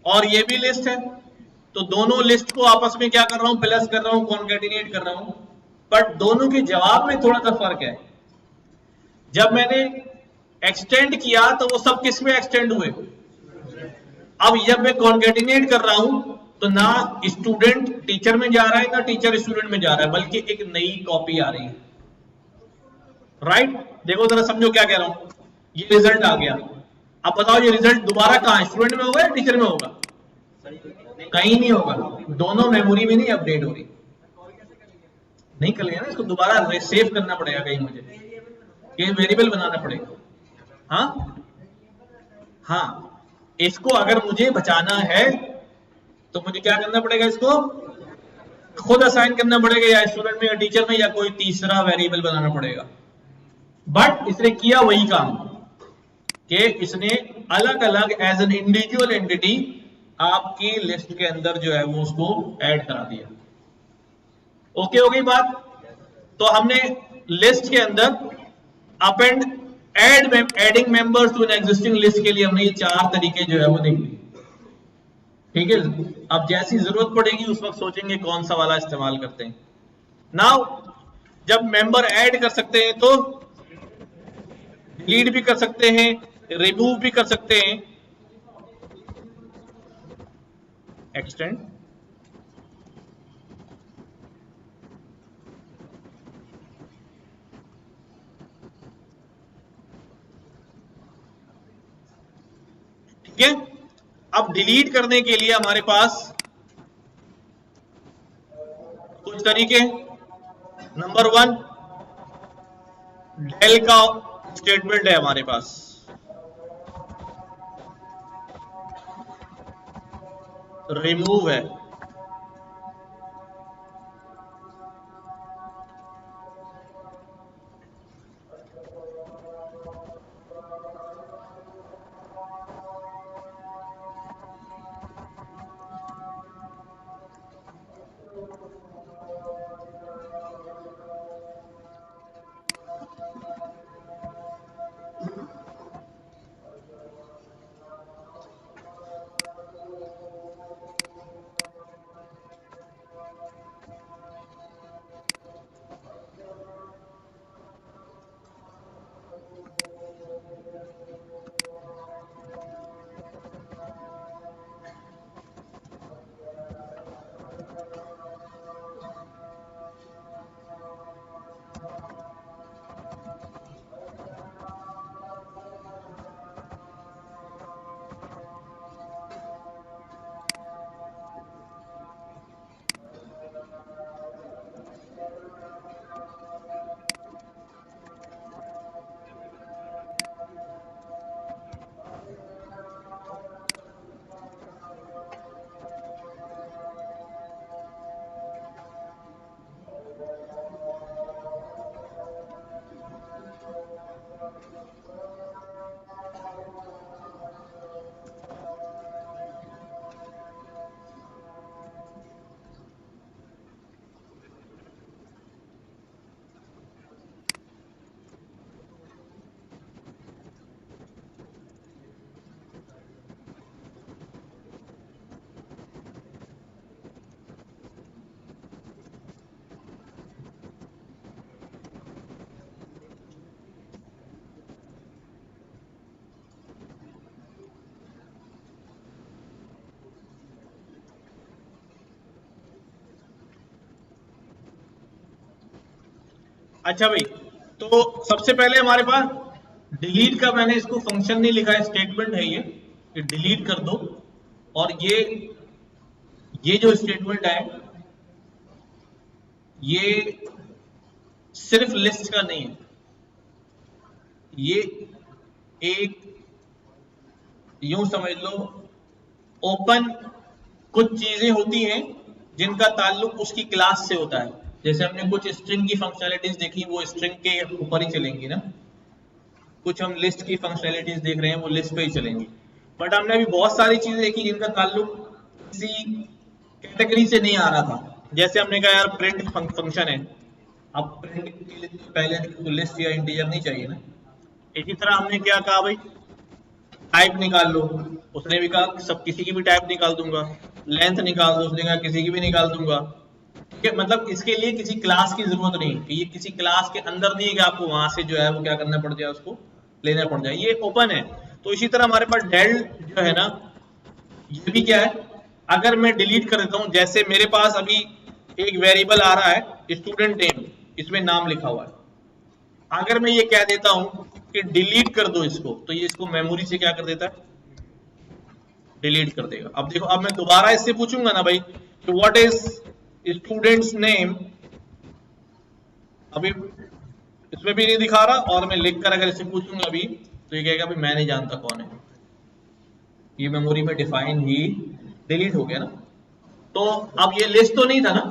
और ये भी लिस्ट है, तो दोनों लिस्ट को आपस में क्या कर रहा हूं, प्लस कर रहा हूं, कॉन्कैटिनेट कर रहा हूं। बट दोनों के जवाब में थोड़ा सा फर्क है। जब मैंने एक्सटेंड किया तो वो सब किस में एक्सटेंड हुए, अब जब मैं कॉन्कैटिनेट कर रहा हूं तो ना स्टूडेंट टीचर में जा रहा है, ना टीचर स्टूडेंट में जा रहा है, बल्कि एक नई कॉपी आ रही है, राइट? देखो जरा समझो क्या कह रहा हूं। ये रिजल्ट आ गया, अब बताओ ये रिजल्ट दोबारा कहां है, स्टूडेंट में होगा या टीचर में होगा? कहीं नहीं होगा, दोनों मेमोरी में नहीं अपडेट हो रही। नहीं कर लिया ना, इसको दोबारा सेव करना पड़ेगा कहीं, मुझे ये वेरिएबल बनाना पड़ेगा। हाँ, इसको अगर मुझे बचाना है तो मुझे क्या करना पड़ेगा, इसको खुद असाइन करना पड़ेगा, या स्टूडेंट में या टीचर में, या कोई तीसरा वेरिएबल बनाना पड़ेगा। बट इसने किया वही काम, कि इसने अलग अलग एज एन इंडिविजुअल एंटिटी आपकी लिस्ट के अंदर जो है वो उसको ऐड करा दिया। ओके हो गई बात। तो हमने लिस्ट के अंदर append adding members to an existing list के लिए हमने ये 4 तरीके जो है वो देख लिए। ठीक है, अब जैसी जरूरत पड़ेगी उस वक्त सोचेंगे कौन सा वाला इस्तेमाल करते हैं। नाउ जब मेंबर ऐड कर सकते हैं तो डिलीट भी कर सकते हैं, रिमूव भी कर सकते हैं, एक्सटेंड, ठीक है। अब डिलीट करने के लिए हमारे पास कुछ तरीके हैं। नंबर 1 डेल का स्टेटमेंट है हमारे पास, रिमूव है, अच्छा भाई। तो सबसे पहले हमारे पास डिलीट का, मैंने इसको फंक्शन नहीं लिखा है, स्टेटमेंट है ये कि डिलीट कर दो। और ये जो स्टेटमेंट है ये सिर्फ लिस्ट का नहीं है, ये एक यूं समझ लो ओपन कुछ चीजें होती हैं जिनका ताल्लुक उसकी क्लास से होता है। जैसे हमने कुछ स्ट्रिंग की फंक्शनैलिटीज देखी, वो स्ट्रिंग के ऊपर ही चलेंगी ना। कुछ हम लिस्ट की फंक्शनैलिटीज देख रहे हैं, वो लिस्ट पे ही चलेंगी। बट हमने अभी बहुत सारी चीजें देखी जिनका ताल्लुक किसी कैटेगरी से नहीं आ रहा था। जैसे हमने कहा यार प्रिंट फंक्शन है, अब प्रिंट के लिए पहले तो लिस्ट या इंटीजर नहीं चाहिए ना। इसी तरह हमने क्या कहा भाई, टाइप निकाल लो, उसने भी कहा सब किसी की भी टाइप निकाल दूंगा। लेंथ निकाल दो, उसने कहा किसी की भी निकाल दूंगा। ठीक है, मतलब इसके लिए किसी क्लास की जरूरत नहीं कि ये किसी क्लास के अंदर नहीं है कि आपको वहां से जो है वो क्या करना पड़ जाए, उसको लेना पड़ जाए, ये ओपन है। तो इसी तरह हमारे पास डेल जो है ना, ये भी क्या है, अगर मैं डिलीट कर देता हूं, जैसे मेरे पास अभी एक वेरिएबल आ रहा है स्टूडेंट नेम, इसमें नाम लिखा हुआ है, अगर मैं ये कह देता हूं कि डिलीट कर दो इसको, तो ये इसको मेमोरी से क्या कर देता है, डिलीट कर देगा। अब देखो, अब मैं दोबारा इससे पूछूंगा ना भाई कि व्हाट इज स्टूडेंट्स नेम, अभी इसमें भी नहीं दिखा रहा, और मैं लिखकर अगर इसे पूछूंगा अभी तो ये कहेगा भाई मैं नहीं जानता कौन है, ये मेमोरी में डिफाइन ही डिलीट हो गया ना। तो अब ये लिस्ट तो नहीं था ना,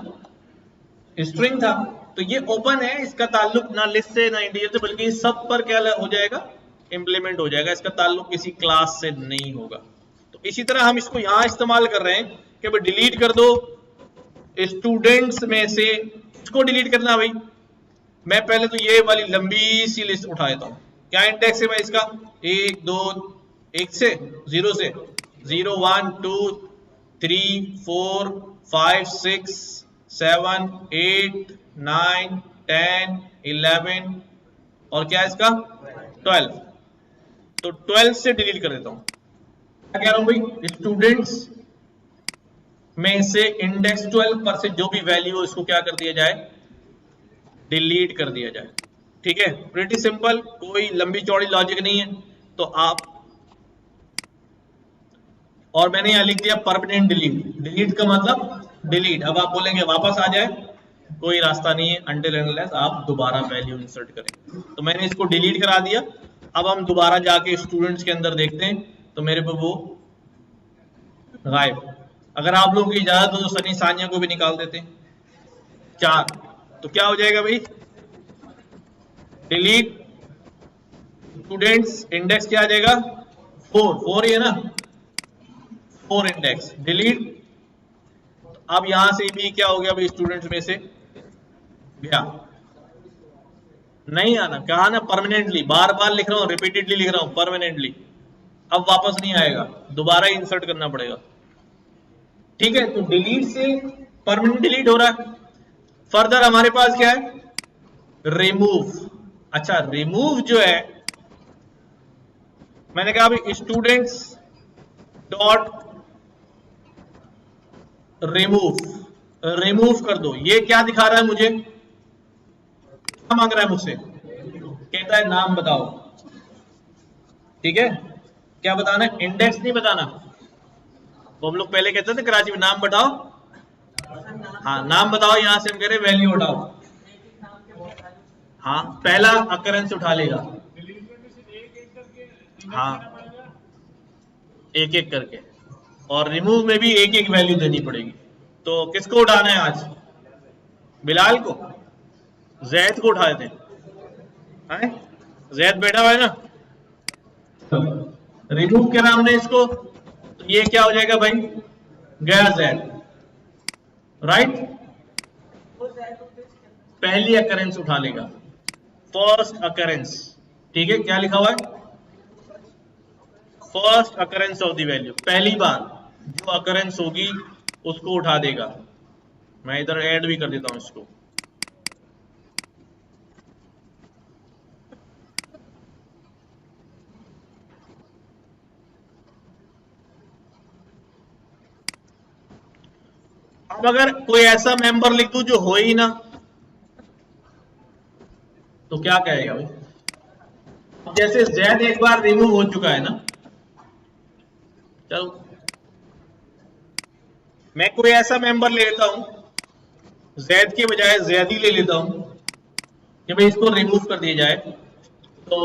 स्ट्रिंग था, तो ये ओपन है, इसका ताल्लुक ना लिस्ट से ना इंटीजर से, बल्कि सब पर क्या हो जाएगा, इंप्लीमेंट हो जाएगा, इसका ताल्लुक किसी क्लास से नहीं होगा। तो इसी तरह हम इसको यहां इस्तेमाल कर रहे हैं कि भाई डिलीट कर दो स्टूडेंट्स में से, इसको डिलीट करना भाई। मैं पहले तो ये वाली लंबी सी लिस्ट उठा देता हूं। क्या इंडेक्स है भाई इसका? 1 2 1 से 0 से 0 1 2 3 4 5 6 7 8 9 10 11 और क्या है इसका 12। तो 12 से डिलीट कर देता हूं। क्या कह रहा हूं भाई? स्टूडेंट्स में से इंडेक्स 12 पर से जो भी वैल्यू हो इसको क्या कर दिया जाए? डिलीट कर दिया जाए। ठीक है, प्रीटी सिंपल, कोई लंबी चौड़ी लॉजिक नहीं है। तो आप, और मैंने यहां लिख दिया परमानेंट डिलीट। डिलीट का मतलब डिलीट। अब आप बोलेंगे वापस आ जाए, कोई रास्ता नहीं है अनटिल अनलेस आप दोबारा वैल्यू इंसर्ट करें। तो मैंने इसको डिलीट करा दिया। अब हम दोबारा जाके स्टूडेंट्स के अंदर देखते हैं तो मेरे पे वो गायब। अगर आप लोगों की इजाजत हो तो सनी सानिया को भी निकाल देते हैं 4। तो क्या हो जाएगा भाई? डिलीट स्टूडेंट्स, इंडेक्स क्या आ जाएगा? 4 ही है ना, 4 इंडेक्स डिलीट। अब यहां से भी क्या हो गया भाई? स्टूडेंट्स में से गया, नहीं आना। कहा ना परमानेंटली, बार बार लिख रहा हूं, रिपीटेडली लिख रहा हूं, परमानेंटली। अब वापस नहीं आएगा, दोबारा इंसर्ट करना पड़ेगा। ठीक है, तो डिलीट से परमानेंट डिलीट हो रहा है। फर्दर हमारे पास क्या है? रिमूव। अच्छा, रिमूव जो है, मैंने कहा अभी स्टूडेंट्स डॉट रिमूव, रिमूव कर दो। ये क्या दिखा रहा है मुझे? क्या मांग रहा है मुझसे? कहता है नाम बताओ। ठीक है, क्या बताना है? इंडेक्स नहीं बताना। वो हम लोग पहले कहते थे कराची में नाम बताओ। हाँ, नाम बताओ। यहां से हम कह रहे वैल्यू उठाओ। हाँ, पहला अकरेंस उठा लेगा। हाँ, एक एक करके। और रिमूव में भी एक एक वैल्यू देनी पड़ेगी। तो किसको उठाना है आज? बिलाल को? जैद को उठा देते हैं? जैद बैठा हुआ है ना। रिमूव करा हमने इसको, तो ये क्या हो जाएगा भाई? गया जैद। राइट, पहली अकरेंस उठा लेगा, फर्स्ट अकरेंस। ठीक है, क्या लिखा हुआ है? First occurrence of the value, पहली बार जो अकरेंस होगी उसको उठा देगा। मैं इधर ऐड भी कर देता हूं इसको। अब अगर कोई ऐसा मेंबर लिख दूं जो हो ही ना, तो क्या कहेगा भाई? अब जैसे जैद एक बार रिमूव हो चुका है ना, चलो मैं कोई ऐसा मेंबर ले लेता हूं, जैद के बजाय जैदी ले लेता हूं कि भाई इसको रिमूव कर दिया जाए। तो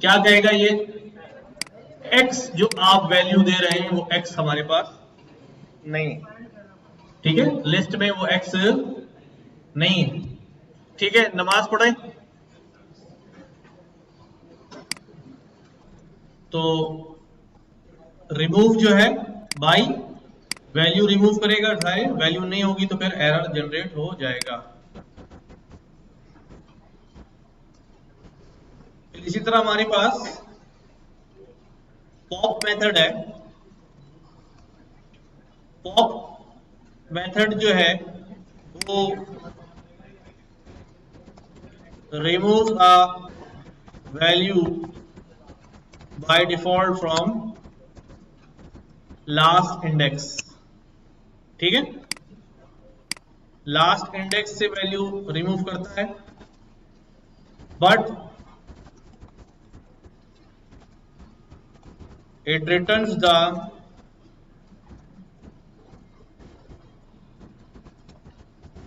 क्या कहेगा ये? एक्स जो आप वैल्यू दे रहे हैं वो एक्स हमारे पास नहीं है। ठीक है, लिस्ट में वो एक्स नहीं है। ठीक है, नमाज पढ़े। तो रिमूव जो है बाई वैल्यू रिमूव करेगा, उठाए, वैल्यू नहीं होगी तो फिर एरर जनरेट हो जाएगा। इसी तरह हमारे पास पॉप मेथड है। पॉप मेथड जो है वो remove a value by default from last index. ठीक है, लास्ट इंडेक्स से वैल्यू रिमूव करता है, but it returns the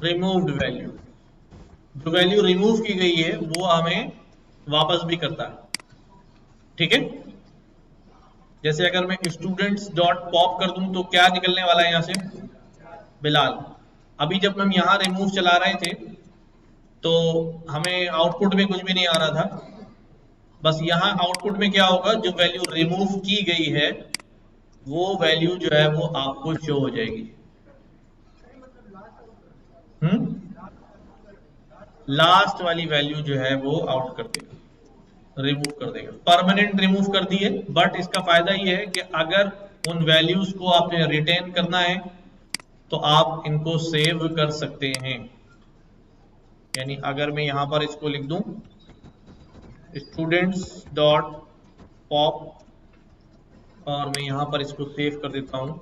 removed value. जो वैल्यू रिमूव की गई है वो हमें वापस भी करता है। ठीक है, जैसे अगर मैं स्टूडेंट्स डॉट पॉप कर दूं तो क्या निकलने वाला है यहां से? बिलाल। अभी जब हम यहां रिमूव चला रहे थे तो हमें आउटपुट में कुछ भी नहीं आ रहा था, बस यहाँ आउटपुट में क्या होगा, जो वैल्यू रिमूव की गई है वो वैल्यू जो है वो आपको शो हो जाएगी। लास्ट वाली वैल्यू जो है वो आउट कर देगा, रिमूव कर देगा। परमानेंट रिमूव कर दिए, बट इसका फायदा ये है कि अगर उन वैल्यूज को आपने रिटेन करना है तो आप इनको सेव कर सकते हैं। यानी अगर मैं यहां पर इसको लिख दूं स्टूडेंट्स डॉट पॉप और मैं यहां पर इसको सेव कर देता हूं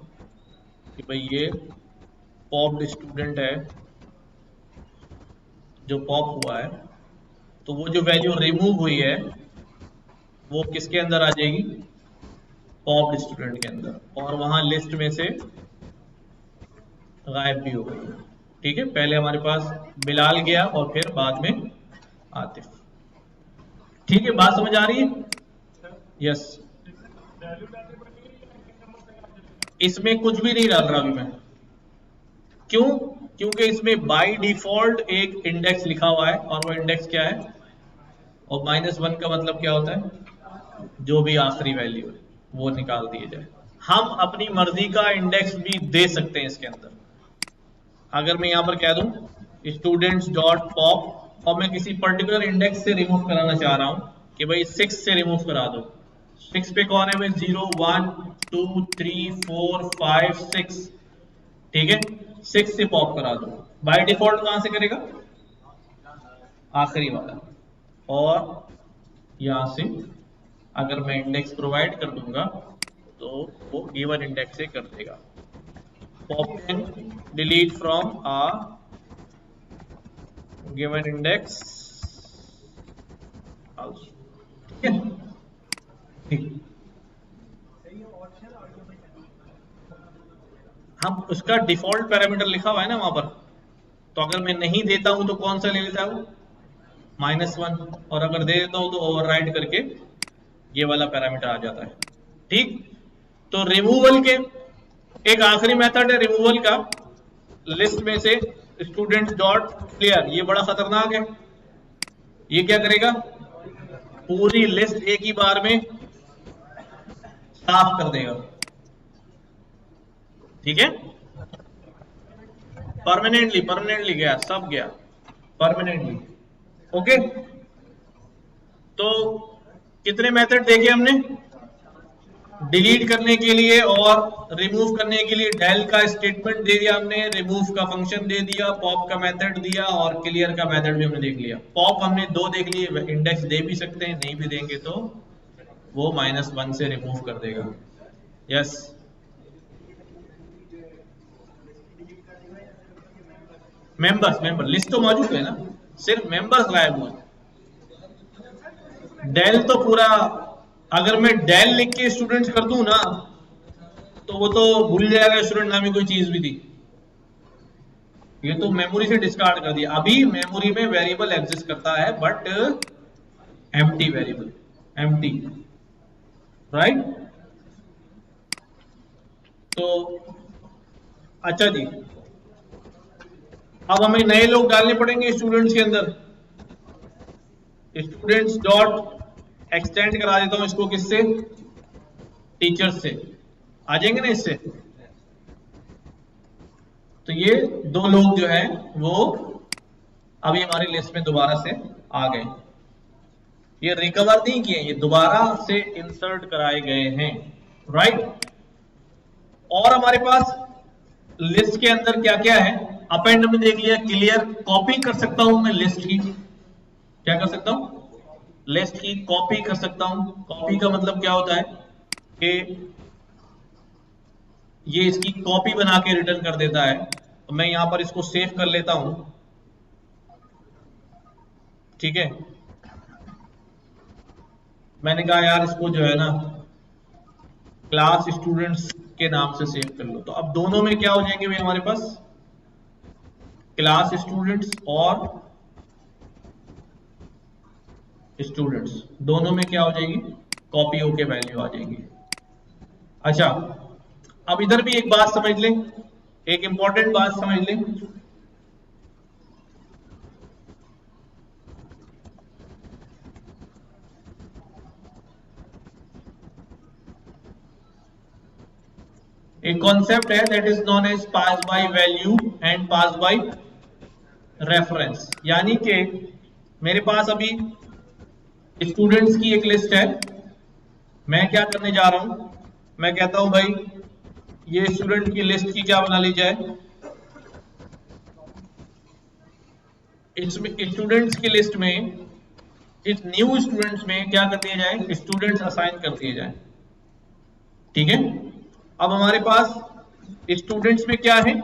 कि भाई ये पॉप्ड स्टूडेंट है जो पॉप हुआ है, तो वो जो वैल्यू रिमूव हुई है वो किसके अंदर आ जाएगी, पॉप्ड स्टूडेंट के अंदर, और वहां लिस्ट में से गायब भी हो गई। ठीक है, पहले हमारे पास बिलाल गया और फिर बाद में आतिफ। ठीक है, बात समझ आ रही है? यस। इसमें कुछ भी नहीं डाल रहा अभी मैं। क्यों? क्योंकि इसमें बाय डिफॉल्ट एक इंडेक्स लिखा हुआ है और वो इंडेक्स क्या है, और -1 का मतलब क्या होता है, जो भी आखिरी वैल्यू है वो निकाल दिए जाए। हम अपनी मर्जी का इंडेक्स भी दे सकते हैं इसके अंदर। अगर मैं यहां पर कह दूं स्टूडेंट्स डॉट पॉप और मैं किसी पर्टिकुलर इंडेक्स से रिमूव कराना चाह रहा हूं कि भाई 6 से रिमूव करा दो। 6 पे कौन है भाई, 0 1 2 3 4 5 6। ठीक है, 6 से पॉप करा दो। बाय डिफॉल्ट कहां से करेगा, आखिरी वाला। और यहां से अगर मैं इंडेक्स प्रोवाइड कर दूंगा तो वो गिवन इंडेक्स से कर देगा। Pop can delete from a given index also। ठीक है, ठीक। हम उसका डिफॉल्ट पैरामीटर लिखा हुआ है ना वहां पर, तो अगर मैं नहीं देता हूं तो कौन सा ले लेता है वो, -1, और अगर दे देता हूं तो ओवरराइड करके ये वाला पैरामीटर आ जाता है। ठीक, तो रिमूवल के एक आखिरी मेथड है रिमूवल का, लिस्ट में से स्टूडेंट्स डॉट क्लियर। ये बड़ा खतरनाक है, ये क्या करेगा, पूरी लिस्ट एक ही बार में साफ कर देगा। ठीक है, परमानेंटली गया, सब गया परमानेंटली। ओके, तो कितने मेथड देखे हमने, डिलीट करने के लिए और रिमूव करने के लिए डेल का स्टेटमेंट दे दिया हमने, रिमूव का फंक्शन दे दिया, पॉप का मेथड दिया और क्लियर का मेथड भी हमने देख लिया। पॉप हमने 2 देख लिए, इंडेक्स दे भी सकते हैं, नहीं भी देंगे तो वो -1 से रिमूव कर देगा। यस, मेंबर लिस्ट तो मौजूद है ना, सिर्फ मेंबर्स गायब हुए। डेल तो पूरा, अगर मैं डेल लिख के स्टूडेंट्स कर दूं ना तो वो तो भूल जाएगा स्टूडेंट नाम की कोई चीज भी थी। ये तो मेमोरी से डिस्कार्ड कर दिया। अभी मेमोरी में वेरिएबल एग्जिस्ट करता है but empty variable, empty, right. तो अच्छा जी, अब हमें नए लोग डालने पड़ेंगे स्टूडेंट्स के अंदर। स्टूडेंट्स डॉट एक्सटेंड करा देता हूं इसको, किससे, टीचर्स से। आ जाएंगे ना इससे, तो ये 2 लोग जो है वो अभी हमारी लिस्ट में दोबारा से आ गए। ये रिकवर नहीं किए, ये दोबारा से इंसर्ट कराए गए हैं, राइट। और हमारे पास लिस्ट के अंदर क्या क्या है, अपेंड में देख लिया, क्लियर। कॉपी कर सकता हूं मैं लिस्ट की, क्या कर सकता हूं, लिस्ट की कॉपी कर सकता हूं। कॉपी का मतलब क्या होता है कि ये इसकी कॉपी बना के रिटर्न कर देता है। तो मैं यहां पर इसको सेव कर लेता हूं, ठीक है। मैंने कहा यार इसको जो है ना क्लास स्टूडेंट्स के नाम से सेव कर लो, तो अब दोनों में क्या हो जाएंगे भाई हमारे पास, क्लास स्टूडेंट्स और स्टूडेंट्स, दोनों में क्या हो जाएगी, कॉपी होके वैल्यू आ जाएगी। अच्छा, अब इधर भी एक बात समझ लें, एक इंपॉर्टेंट बात समझ लें। एक कॉन्सेप्ट है that is known as pass by value and pass by reference. यानी कि मेरे पास अभी स्टूडेंट्स की एक लिस्ट है, मैं क्या करने जा रहा हूं, मैं कहता हूं भाई ये स्टूडेंट की लिस्ट की क्या बना ली जाए, इसमें स्टूडेंट्स की लिस्ट में इस न्यू स्टूडेंट्स में क्या कर दिया जाए, स्टूडेंट्स असाइन कर दिए जाए। ठीक है, अब हमारे पास स्टूडेंट्स में क्या है,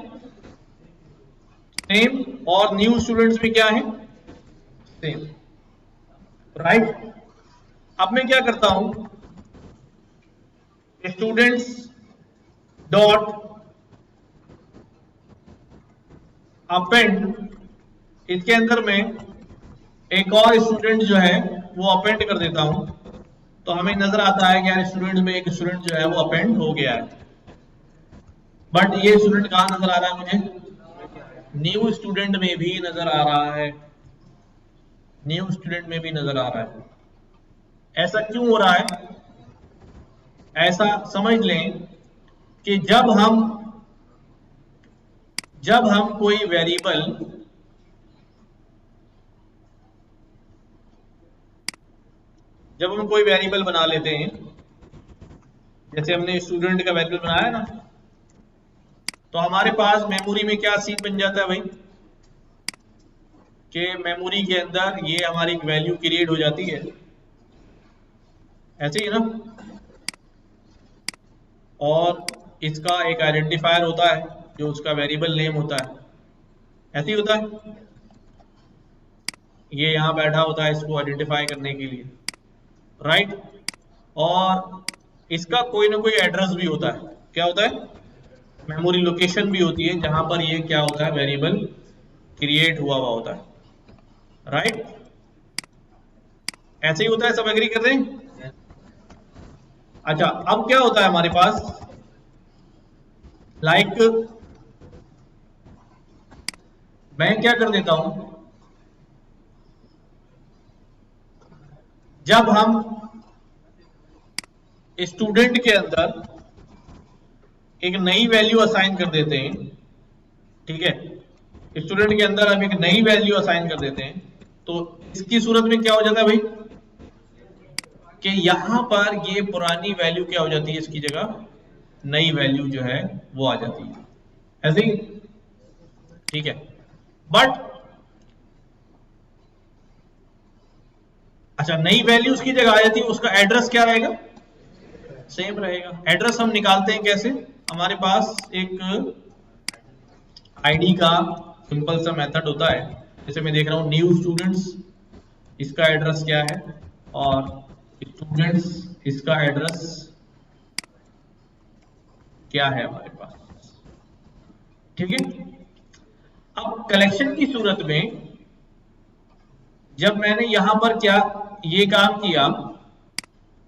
सेम, और न्यू स्टूडेंट्स में क्या है, सेम, राइट। अब मैं क्या करता हूं, स्टूडेंट्स डॉट अपेंड, इसके अंदर में एक और स्टूडेंट जो है वो अपेंड कर देता हूं, तो हमें नजर आता है कि यार स्टूडेंट में एक स्टूडेंट जो है वो अपेंड हो गया है। बट ये स्टूडेंट कहां नजर आ रहा है मुझे, न्यू स्टूडेंट में भी नजर आ रहा है, न्यू स्टूडेंट में भी नजर आ रहा है। ऐसा क्यों हो रहा है, ऐसा समझ लें कि जब हम कोई वेरिएबल बना लेते हैं, जैसे हमने स्टूडेंट का वेरिएबल बनाया ना, तो हमारे पास मेमोरी में क्या सीन बन जाता है भाई, कि मेमोरी के अंदर ये हमारी एक वैल्यू क्रिएट हो जाती है, ऐसे ही ना, और इसका एक आइडेंटिफायर होता है जो उसका वेरिएबल नेम होता है, ऐसे ही होता है, ये यहां बैठा होता है इसको आइडेंटिफाई करने के लिए, राइट। और इसका कोई ना कोई एड्रेस भी होता है, क्या होता है, मेमोरी लोकेशन भी होती है जहां पर ये क्या होता है, वेरिएबल क्रिएट हुआ होता है, राइट। ऐसे ही होता है, सब एग्री कर रहे हैं। अच्छा, अब क्या होता है हमारे पास, लाइक मैं क्या कर देता हूं, जब हम स्टूडेंट के अंदर एक नई वैल्यू असाइन कर देते हैं, ठीक है, स्टूडेंट के अंदर हम एक नई वैल्यू असाइन कर देते हैं, तो इसकी सूरत में क्या हो जाता है भाई, कि यहां पर ये पुरानी वैल्यू क्या हो जाती है, इसकी जगह नई वैल्यू जो है वो आ जाती है, ऐसे ही, ठीक है। बट अच्छा, नई वैल्यू उसकी जगह आ जाती है, उसका एड्रेस क्या रहेगा, सेम रहेगा। एड्रेस हम निकालते हैं कैसे, हमारे पास एक आईडी का सिंपल सा मेथड होता है, जैसे मैं देख रहा हूं न्यू स्टूडेंट्स, इसका एड्रेस क्या है, और स्टूडेंट्स इसका एड्रेस क्या है हमारे पास, ठीक है। अब कलेक्शन की सूरत में जब मैंने यहां पर क्या ये काम किया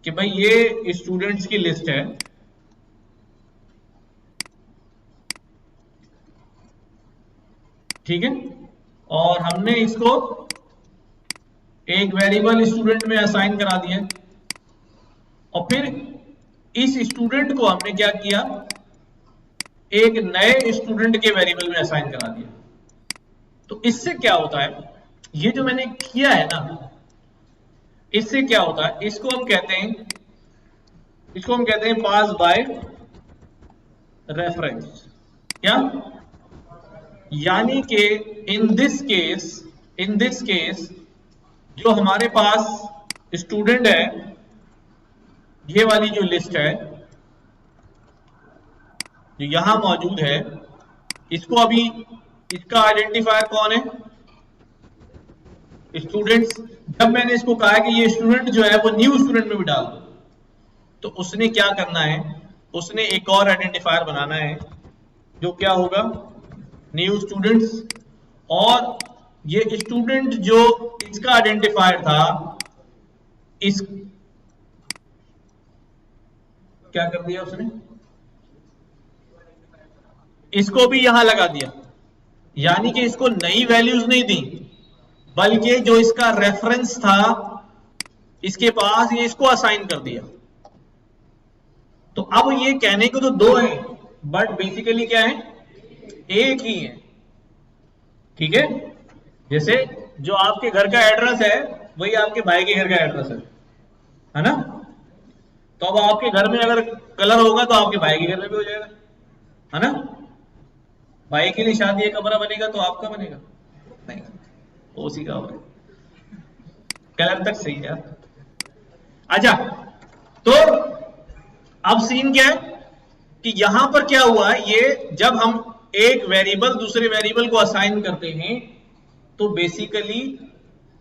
कि भाई ये स्टूडेंट्स की लिस्ट है, ठीक है, और हमने इसको एक वेरिएबल स्टूडेंट में असाइन करा दिया, और फिर इस स्टूडेंट को हमने क्या किया, एक नए स्टूडेंट के वेरिएबल में असाइन करा दिया। तो इससे क्या होता है, ये जो मैंने किया है ना, इससे क्या होता है, इसको हम कहते हैं पास बाय रेफरेंस। क्या, यानी कि इन दिस केस जो हमारे पास स्टूडेंट है, ये वाली जो लिस्ट है जो यहां मौजूद है, इसको अभी इसका आइडेंटिफायर कौन है, स्टूडेंट्स। जब मैंने इसको कहा कि ये स्टूडेंट जो है वो न्यू स्टूडेंट में भी डाल दो, तो उसने क्या करना है, उसने एक और आइडेंटिफायर बनाना है जो क्या होगा, न्यू स्टूडेंट्स, और ये स्टूडेंट जो इसका आइडेंटिफायर था, इस क्या कर दिया उसने, इसको भी यहां लगा दिया, यानी कि इसको नई वैल्यूज नहीं दी, बल्कि जो इसका रेफरेंस था इसके पास, ये इसको असाइन कर दिया। तो अब ये कहने को तो दो है, बट बेसिकली क्या है, एक ही है। ठीक है, जैसे जो आपके घर का एड्रेस है वही आपके भाई के घर का एड्रेस है ना। तो अब आपके घर में अगर कलर होगा तो आपके भाई के घर में भी हो जाएगा, है ना। भाई के लिए शादी का कमरा बनेगा तो आपका बनेगा नहीं, उसी का होगा। कलर तक सही है। अच्छा, तो अब सीन क्या है कि यहां पर क्या हुआ, ये जब हम एक वेरिएबल दूसरे वेरिएबल को असाइन करते हैं तो बेसिकली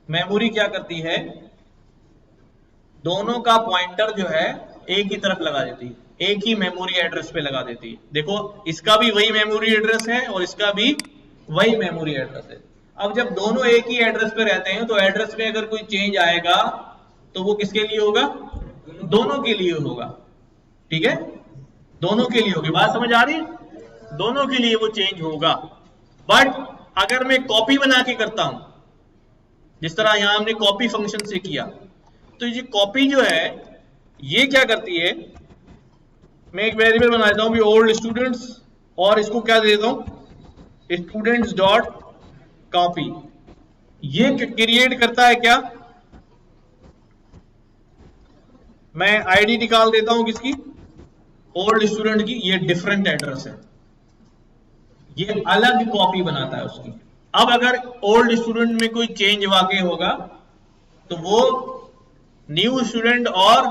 मेमोरी क्या करती है, दोनों का पॉइंटर जो है एक ही तरफ लगा देती है, एक ही मेमोरी एड्रेस पे लगा देती है। देखो इसका भी वही मेमोरी एड्रेस है और इसका भी वही मेमोरी एड्रेस है। अब जब दोनों एक ही एड्रेस पे रहते हैं तो एड्रेस में अगर कोई चेंज आएगा तो वो किसके लिए होगा, दोनों के लिए होगा। ठीक है, दोनों के लिए होगी। बात समझ आ रही है, दोनों के लिए वो चेंज होगा। बट अगर मैं कॉपी बना के करता हूं, जिस तरह यहां हमने कॉपी फंक्शन से किया, तो ये कॉपी जो है ये क्या करती है, मैं एक वेरिएबल बना देता हूं भी ओल्ड स्टूडेंट्स, और इसको क्या दे देता हूं स्टूडेंट्स डॉट कॉपी। ये क्रिएट करता है क्या, मैं आईडी निकाल देता हूं किसकी, ओल्ड स्टूडेंट की। ये डिफरेंट एड्रेस है, ये अलग कॉपी बनाता है उसकी। अब अगर ओल्ड स्टूडेंट में कोई चेंज वाकई होगा तो वो न्यू स्टूडेंट और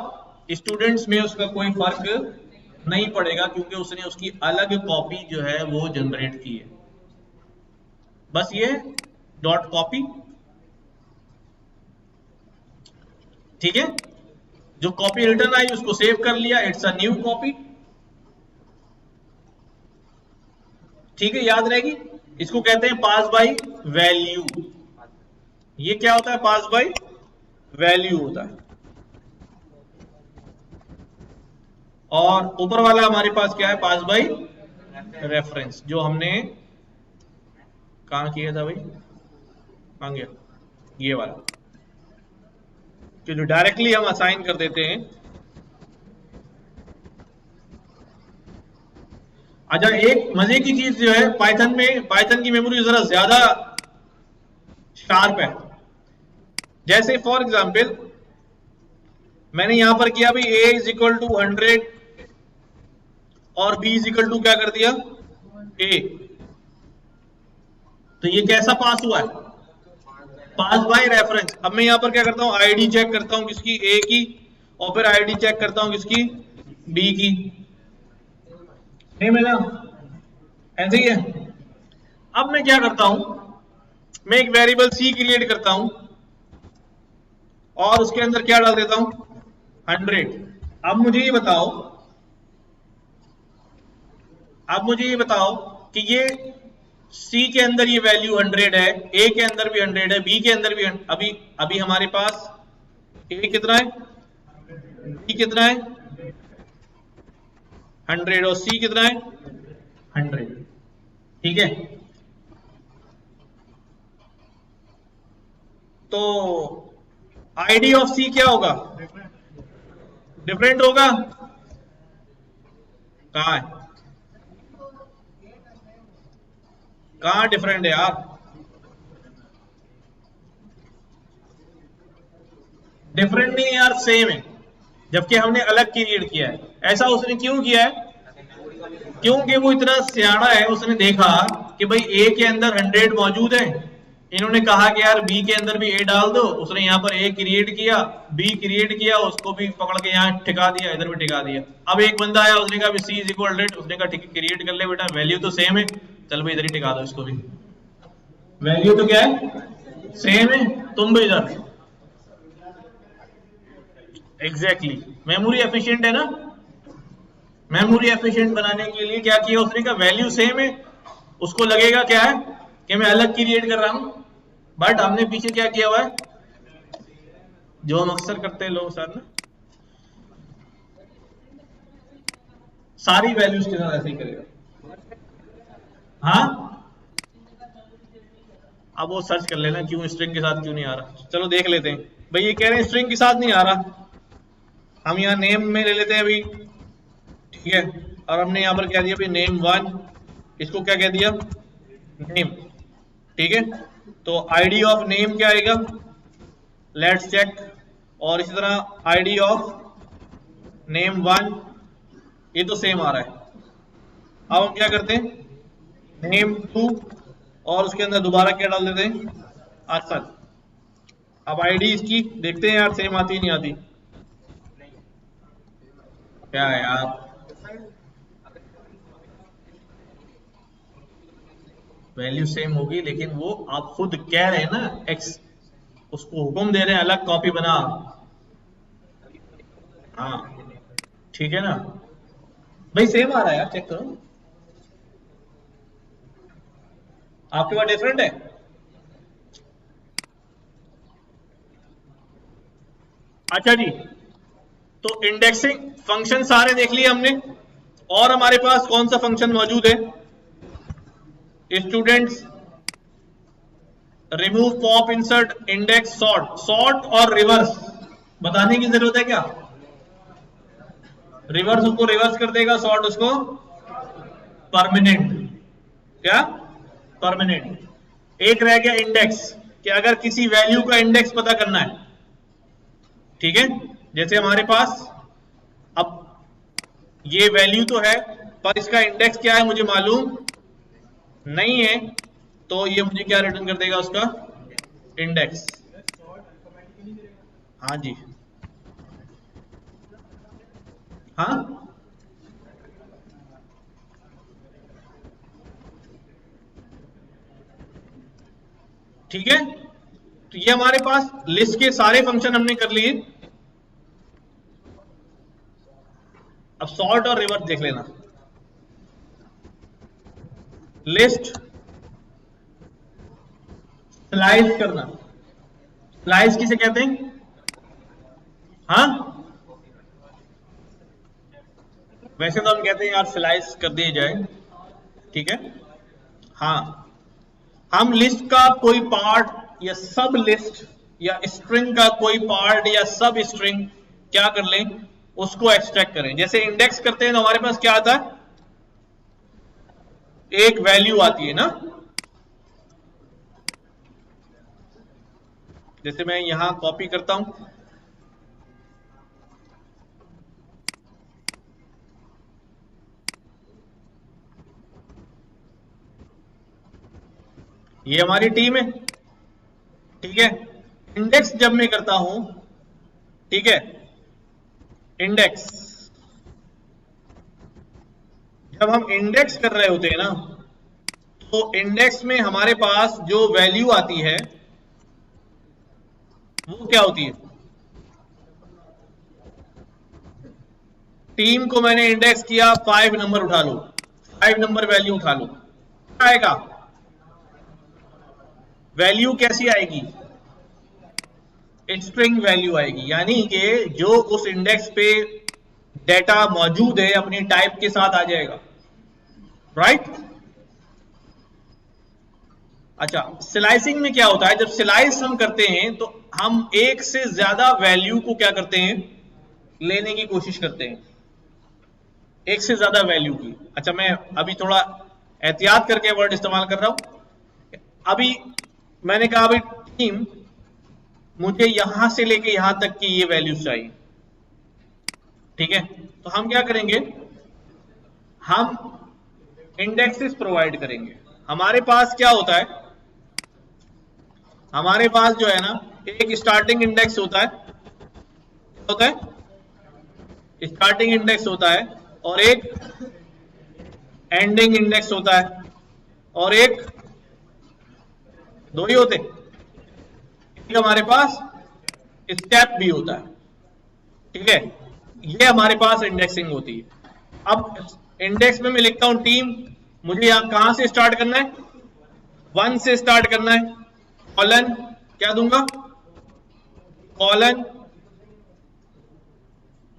स्टूडेंट्स में उसका कोई फर्क नहीं पड़ेगा, क्योंकि उसने उसकी अलग कॉपी जो है वो जनरेट की है। बस ये डॉट कॉपी। ठीक है, जो कॉपी रिटर्न आई उसको सेव कर लिया, इट्स अ न्यू कॉपी। ठीक है, याद रहेगी। इसको कहते हैं पास बाय वैल्यू। ये क्या होता है, पास बाय वैल्यू होता है। और ऊपर वाला हमारे पास क्या है, पास बाय रेफरेंस, जो हमने कहां किया था भाई, कहां गया ये वाला, कि जो डायरेक्टली हम असाइन कर देते हैं। अच्छा, एक मजे की चीज जो है पाइथन में, पाइथन की मेमोरी जरा ज्यादा शार्प है। जैसे फॉर एग्जांपल मैंने यहां पर किया भाई a इज इक्वल टू 100 और b इज इक्वल टू क्या कर दिया a, तो ये कैसा पास हुआ है, पास बाय रेफरेंस। अब मैं यहां पर क्या करता हूं, आईडी चेक करता हूं किसकी, a की, और फिर आईडी चेक करता हूं किसकी, b की। नहीं मिला, ऐसे ही है। अब मैं क्या करता हूं, मैं एक वेरिएबल c क्रिएट करता हूं और उसके अंदर क्या डाल देता हूं, 100। अब मुझे ये बताओ, अब मुझे ये बताओ कि ये C के अंदर ये वैल्यू 100 है, A के अंदर भी 100 है, B के अंदर भी अभी हमारे पास A कितना है, B कितना है 100 और C कितना है 100। ठीक है, तो आईडी ऑफ C क्या होगा, डिफरेंट होगा। कहां है, कहां डिफरेंट है यार, डिफरेंट नहीं यार, सेम है, जबकि हमने अलग क्रिएट किया है। ऐसा उसने क्यों किया है, क्योंकि वो इतना सियाना है, उसने देखा कि भाई A के अंदर 100 मौजूद है, इन्होंने कहा कि यार B के अंदर भी A डाल दो। उसने यहाँ पर A क्रिएट किया, B क्रिएट किया, उसको भी पकड़ के यहाँ ठिका दिया, इधर भी ठिका दिया। अब एक बंदा आया, उसने कहा C इज इक्वल रेट, उसने कहा ठीक है क्रिएट कर ले बेटा, वैल्यू तो सेम है, चल भाई इधर ही ठिका दो इसको भी, वैल्यू तो क्या है सेम है, तुम भी इधर। एग्जैक्टली, मेमोरी एफिशिएंट है ना। मेमोरी एफिशिएंट बनाने के लिए क्या किया उसने, कहा वैल्यू सेम है, उसको लगेगा क्या है कि मैं अलग क्रिएट कर रहा हूं, बट हमने पीछे क्या किया हुआ है, जो हम अक्सर करते हैं लोग साथ ना, सारी वैल्यूज के साथ ऐसे ही करेगा। हाँ, अब वो सर्च कर लेना क्यों स्ट्रिंग के साथ क्यों नहीं आ रहा। चलो देख लेते हैं भाई, ये कह रहे हैं स्ट्रिंग के साथ नहीं आ रहा, हम यहाँ नेम में ले लेते हैं अभी। ठीक है, और हमने यहाँ पर क्या दिया भाई नेम 1, इसको क्या कह दिया नेम, ठीक है। तो आईडी ऑफ नेम क्या आएगा, लेट्स चेक। और इसी तरह आईडी ऑफ नेम 1, ये तो सेम आ रहा है। अब हम क्या करते हैं नेम 2 और उसके अंदर दोबारा क्या डाल देते हैं अरशद। अब आईडी इसकी देखते हैं यार सेम आती नहीं आती, क्या है यार, वैल्यू सेम होगी लेकिन वो आप खुद कह रहे हैं ना एक्स, उसको हुक्म दे रहे हैं अलग कॉपी बना, हाँ ठीक है ना भाई, सेम आ रहा है यार, चेक करो आपके पास डिफरेंट है। अच्छा जी, तो इंडेक्सिंग फंक्शन सारे देख लिए हमने, और हमारे पास कौन सा फंक्शन मौजूद है, students remove pop insert index sort, sort और रिवर्स बताने की जरूरत है क्या, रिवर्स उसको रिवर्स कर देगा, सॉर्ट उसको परमानेंट, क्या परमानेंट। एक रह गया इंडेक्स, कि अगर किसी वैल्यू का इंडेक्स पता करना है, ठीक है, जैसे हमारे पास अब ये वैल्यू तो है पर इसका इंडेक्स क्या है मुझे मालूम नहीं है, तो ये मुझे क्या रिटर्न कर देगा उसका इंडेक्स। हाँ जी, हाँ ठीक है। तो ये हमारे पास लिस्ट के सारे फंक्शन हमने कर लिए। अब सॉर्ट और रिवर्स देख लेना। लिस्ट स्लाइस करना, स्लाइस किसे कहते हैं, हाँ वैसे तो हम कहते हैं यार स्लाइस कर दिए जाए, ठीक है। हाँ, हम लिस्ट का कोई पार्ट या सब लिस्ट या स्ट्रिंग का कोई पार्ट या सब स्ट्रिंग क्या कर लें, उसको एक्सट्रैक्ट करें। जैसे इंडेक्स करते हैं तो हमारे पास क्या आता है, एक वैल्यू आती है ना, जैसे मैं यहां कॉपी करता हूं, ये हमारी टीम है, ठीक है। इंडेक्स जब मैं करता हूं, ठीक है, इंडेक्स जब हम इंडेक्स कर रहे होते हैं ना, तो इंडेक्स में हमारे पास जो वैल्यू आती है वो क्या होती है, टीम को मैंने इंडेक्स किया 5 नंबर उठा लो, 5 नंबर वैल्यू उठा लो, क्या आएगा वैल्यू, कैसी आएगी स्ट्रिंग वैल्यू आएगी, यानी कि जो उस इंडेक्स पे डेटा मौजूद है अपनी टाइप के साथ आ जाएगा, राइट। अच्छा, स्लाइसिंग में क्या होता है, जब स्लाइस हम करते हैं तो हम एक से ज्यादा वैल्यू को क्या करते हैं, लेने की कोशिश करते हैं, एक से ज्यादा वैल्यू की। अच्छा, मैं अभी थोड़ा एहतियात करके वर्ड इस्तेमाल कर रहा हूं। अभी मैंने कहा अभी टीम मुझे यहां से लेके यहां तक की ये वैल्यू चाहिए, ठीक है। तो हम क्या करेंगे, हम इंडेक्सेस प्रोवाइड करेंगे। हमारे पास क्या होता है, हमारे पास जो है ना एक स्टार्टिंग इंडेक्स होता है, स्टार्टिंग इंडेक्स होता है, और एक एंडिंग इंडेक्स होता है, और एक, दो ही होते, एक हमारे पास स्टेप भी होता है, ठीक है। ये हमारे पास इंडेक्सिंग होती है। अब इंडेक्स में मैं लिखता हूं टीम, मुझे यहां कहां से स्टार्ट करना है, 1 से स्टार्ट करना है, कॉलन क्या दूंगा, कॉलन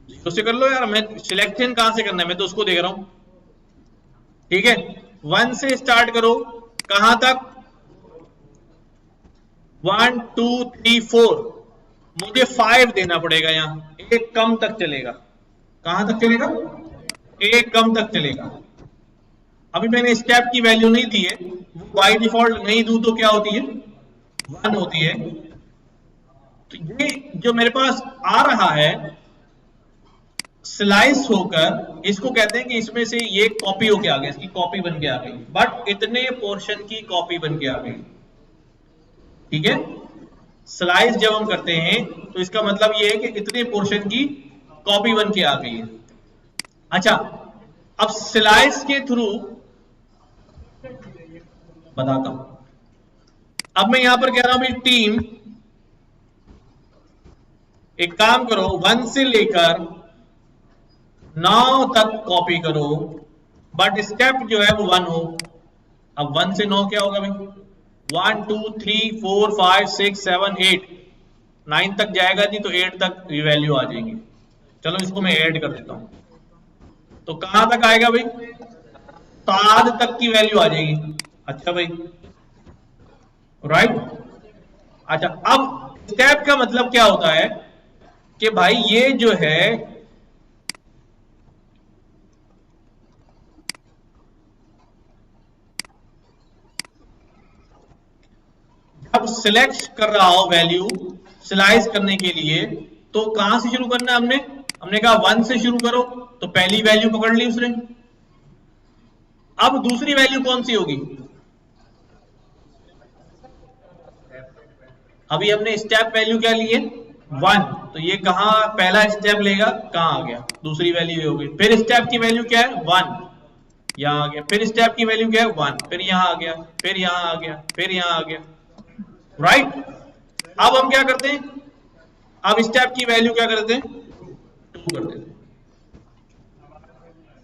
0 से कर लो यार, मैं सिलेक्शन कहां से करना है मैं तो उसको देख रहा हूं, ठीक है। 1 से स्टार्ट करो, कहां तक, 1 2 3 4, मुझे 5 देना पड़ेगा, यहां एक कम तक चलेगा, कहां तक चलेगा, एक कम तक चलेगा। अभी मैंने स्टेप की वैल्यू नहीं दी है, बाय डिफॉल्ट नहीं दूं तो क्या होती है, 1 होती है। तो ये जो मेरे पास आ रहा है स्लाइस होकर, इसको कहते हैं कि इसमें से ये कॉपी होके आ गया, इसकी कॉपी बन के आ गई, बट इतने पोर्शन की कॉपी बन के आ गई। ठीक है, स्लाइस जब हम करते हैं तो इसका मतलब ये है कि इतने पोर्शन की कॉपी बन के आ गई है। अच्छा, अब स्लाइस के थ्रू बताता हूं। अब मैं यहां पर कह रहा हूं भाई टीम, एक काम करो 1 से लेकर 9 तक कॉपी करो, बट स्टेप जो है वो 1 हो। अब 1 से 9 क्या होगा भाई, 1 2 3 4 5 6 7 8, 9 तक जाएगा जी तो 8 तक वैल्यू आ जाएगी। चलो इसको मैं ऐड कर देता हूं, तो कहां तक आएगा भाई, 7 तक की वैल्यू आ जाएगी। अच्छा भाई, राइट। अच्छा, अब स्टेप का मतलब क्या होता है कि भाई ये जो है जब सिलेक्ट कर रहा हो वैल्यू स्लाइस करने के लिए, तो कहां से शुरू करना है, हमने कहा 1 से शुरू करो, तो पहली वैल्यू पकड़ ली उसने। अब दूसरी वैल्यू कौन सी होगी, अभी हमने स्टेप वैल्यू क्या ली है 1, तो ये कहां पहला स्टेप लेगा, कहां आ गया, दूसरी वैल्यू ये होगी। फिर स्टेप की वैल्यू क्या है 1, यहां आ गया। फिर स्टेप की वैल्यू क्या है 1, फिर यहां आ गया, फिर यहां आ गया, फिर यहां आ गया, राइट। अब हम क्या करते हैं, अब स्टेप की वैल्यू क्या करते हैं 2 कर देते हैं।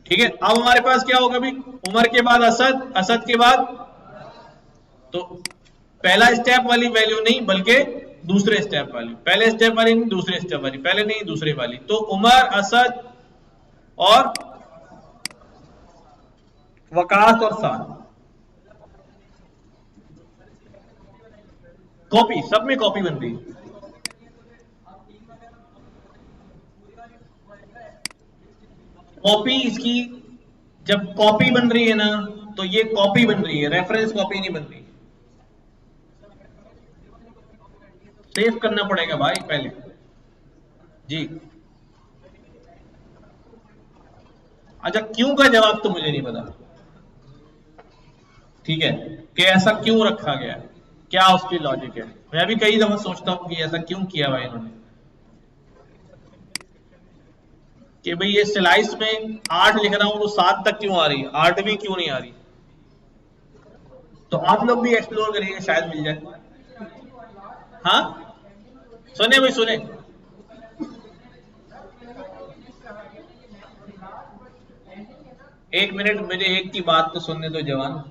ठीक है, अब हमारे पास क्या होगा भी, उमर के बाद असद, असद के बाद, तो पहला स्टेप वाली वैल्यू नहीं बल्कि दूसरे स्टेप वाली, पहले स्टेप वाली नहीं दूसरे स्टेप वाली, पहले नहीं दूसरे वाली, तो उमर, असद और वकास और साद, कॉपी, सब में कॉपी बन रही है। कॉपी इसकी जब कॉपी बन रही है ना, तो ये कॉपी बन रही है, रेफरेंस कॉपी नहीं बन रही। सेव करना पड़ेगा भाई पहले जी। अच्छा, क्यों का जवाब तो मुझे नहीं पता, ठीक है, कि ऐसा क्यों रखा गया है, क्या उसकी लॉजिक है। मैं भी कई दफा सोचता हूं कि ऐसा क्यों किया भाई इन्होंने, कि भाई ये स्लाइस में 8 लिख रहा हूं तो 7 तक क्यों आ रही है, 8वीं क्यों नहीं आ रही। तो आप लोग भी एक्सप्लोर करिए, शायद मिल जाए। हाँ, सुने भाई सुने, एक मिनट मेरे एक की बात तो सुनने दो जवान।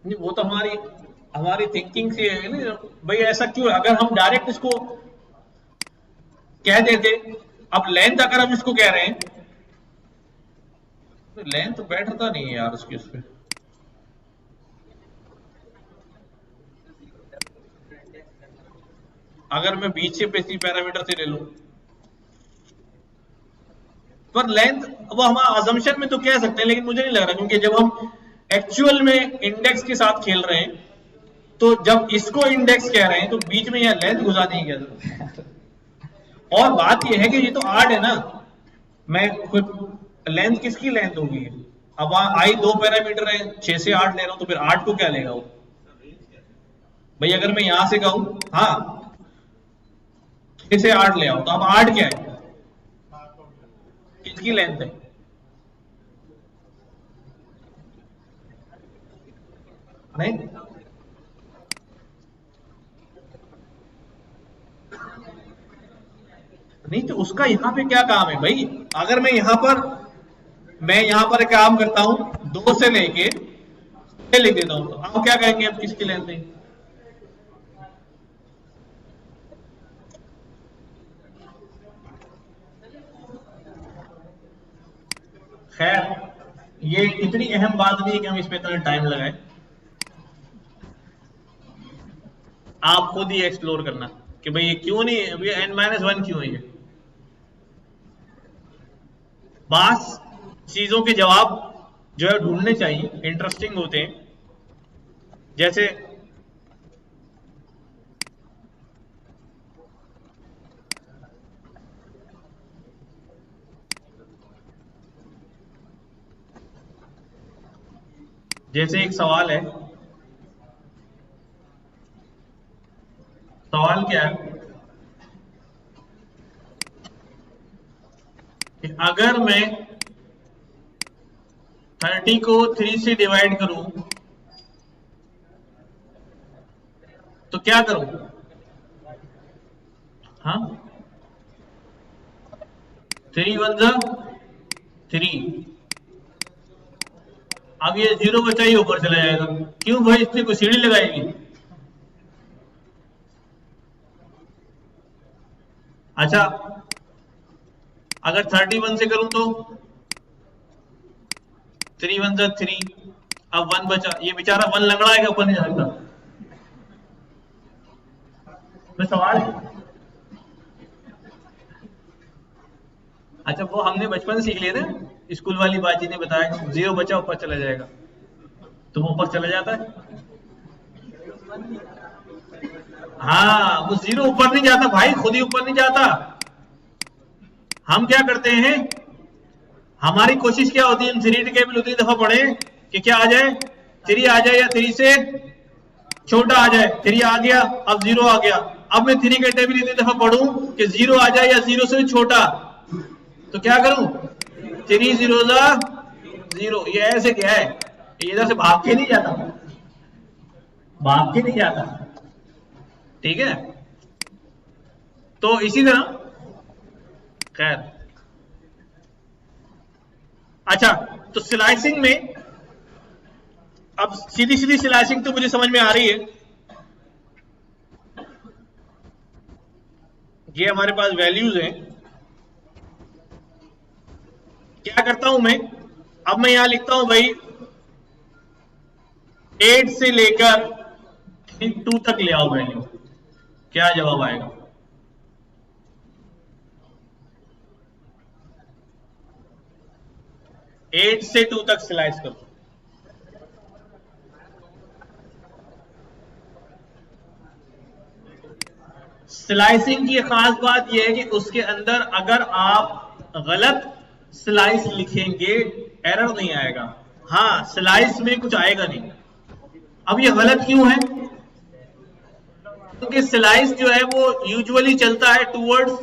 नहीं, वो तो हमारी हमारी थिंकिंग से है ना भाई, ऐसा क्यों, अगर हम डायरेक्ट इसको कह देते, अब लेंथ अगर हम इसको कह रहे हैं तो लेंथ बैठता नहीं है यार उसकी, उस पर अगर मैं बीच से बेसिक पैरामीटर से ले लूं, पर लेंथ वो हम अजम्पशन में तो कह सकते हैं, लेकिन मुझे नहीं लग रहा, क्योंकि जब हम एक्चुअल में इंडेक्स के साथ खेल रहे हैं, तो जब इसको इंडेक्स कह रहे हैं तो बीच में यह लेंथ घुसा देंगे क्या जरूरत। और बात यह है कि ये तो 8 है ना, मैं कोई लेंथ किसकी लेंथ होगी, अब आई 2 पैरामीटर है, 6 से 8 ले रहा हूं, तो फिर 8 को क्या लेगा वो भाई, अगर मैं यहां से कहूं हाँ 6 से 8 ले आओ, तो अब 8 क्या है, किसकी लेंथ है, नहीं नहीं, तो उसका यहां पे क्या काम है भाई, अगर मैं यहां पर काम करता हूं 2 से लेके लिख देता हूं, तो आप क्या कहेंगे, अब किसकी लेंथ है, खैर ये इतनी अहम बात नहीं है कि हम इस पे इतना टाइम लगाए, आप खुद ही एक्सप्लोर करना कि भाई ये क्यों नहीं है, n-1 क्यों है। बस चीजों के जवाब जो है ढूंढने चाहिए, इंटरेस्टिंग होते हैं। जैसे एक सवाल है, सवाल क्या है कि अगर मैं 30 को 3 से डिवाइड करूं तो क्या करूं? हाँ, 3 1 जा 3। अब ये 0 बचा ही ऊपर चला जाएगा, क्यों भाई? इसमें कोई सीढ़ी लगाएगी? अच्छा, अगर 31 से करूं तो 3 1 जा 3, अब 1 बचा, ये बेचारा 1 लंगड़ाएगा, ऊपर नहीं जा सकता। तो सवाल है, अच्छा वो हमने बचपन सीख लिए थे, स्कूल वाली बाजी ने बताया 0 बचा ऊपर चला जाएगा, तो वो ऊपर चला जाता है। हाँ, वो 0 ऊपर नहीं जाता भाई, खुद ही ऊपर नहीं जाता। हम क्या करते हैं, हमारी कोशिश क्या होती है, हम 3 टेबल उतनी दफा पढ़े कि क्या आ जाए, 3 आ जाए या 3 से छोटा आ जाए। 3 आ गया, अब 0 आ गया, अब मैं 3 का टेबल इतनी दफा पढ़ूं कि 0 आ जाए या 0 से छोटा, तो क्या करूं, 3 0 0। ये ऐसे क्या है, ये इधर से भाग के नहीं जाता, भाग के नहीं जाता, ठीक है। तो इसी तरह खैर, अच्छा तो स्लाइसिंग में, अब सीधी सीधी स्लाइसिंग तो मुझे समझ में आ रही है। ये हमारे पास वैल्यूज हैं, क्या करता हूं मैं, अब मैं यहां लिखता हूं भाई 8 से लेकर 2 तक ले आओ वैल्यू, क्या जवाब आएगा? एट से 2 तक स्लाइस करो। स्लाइसिंग की खास बात यह है कि उसके अंदर अगर आप गलत स्लाइस लिखेंगे एरर नहीं आएगा, हाँ स्लाइस में कुछ आएगा नहीं। अब ये गलत क्यों है? क्योंकि स्लाइस जो है वो यूजुअली चलता है टूवर्ड्स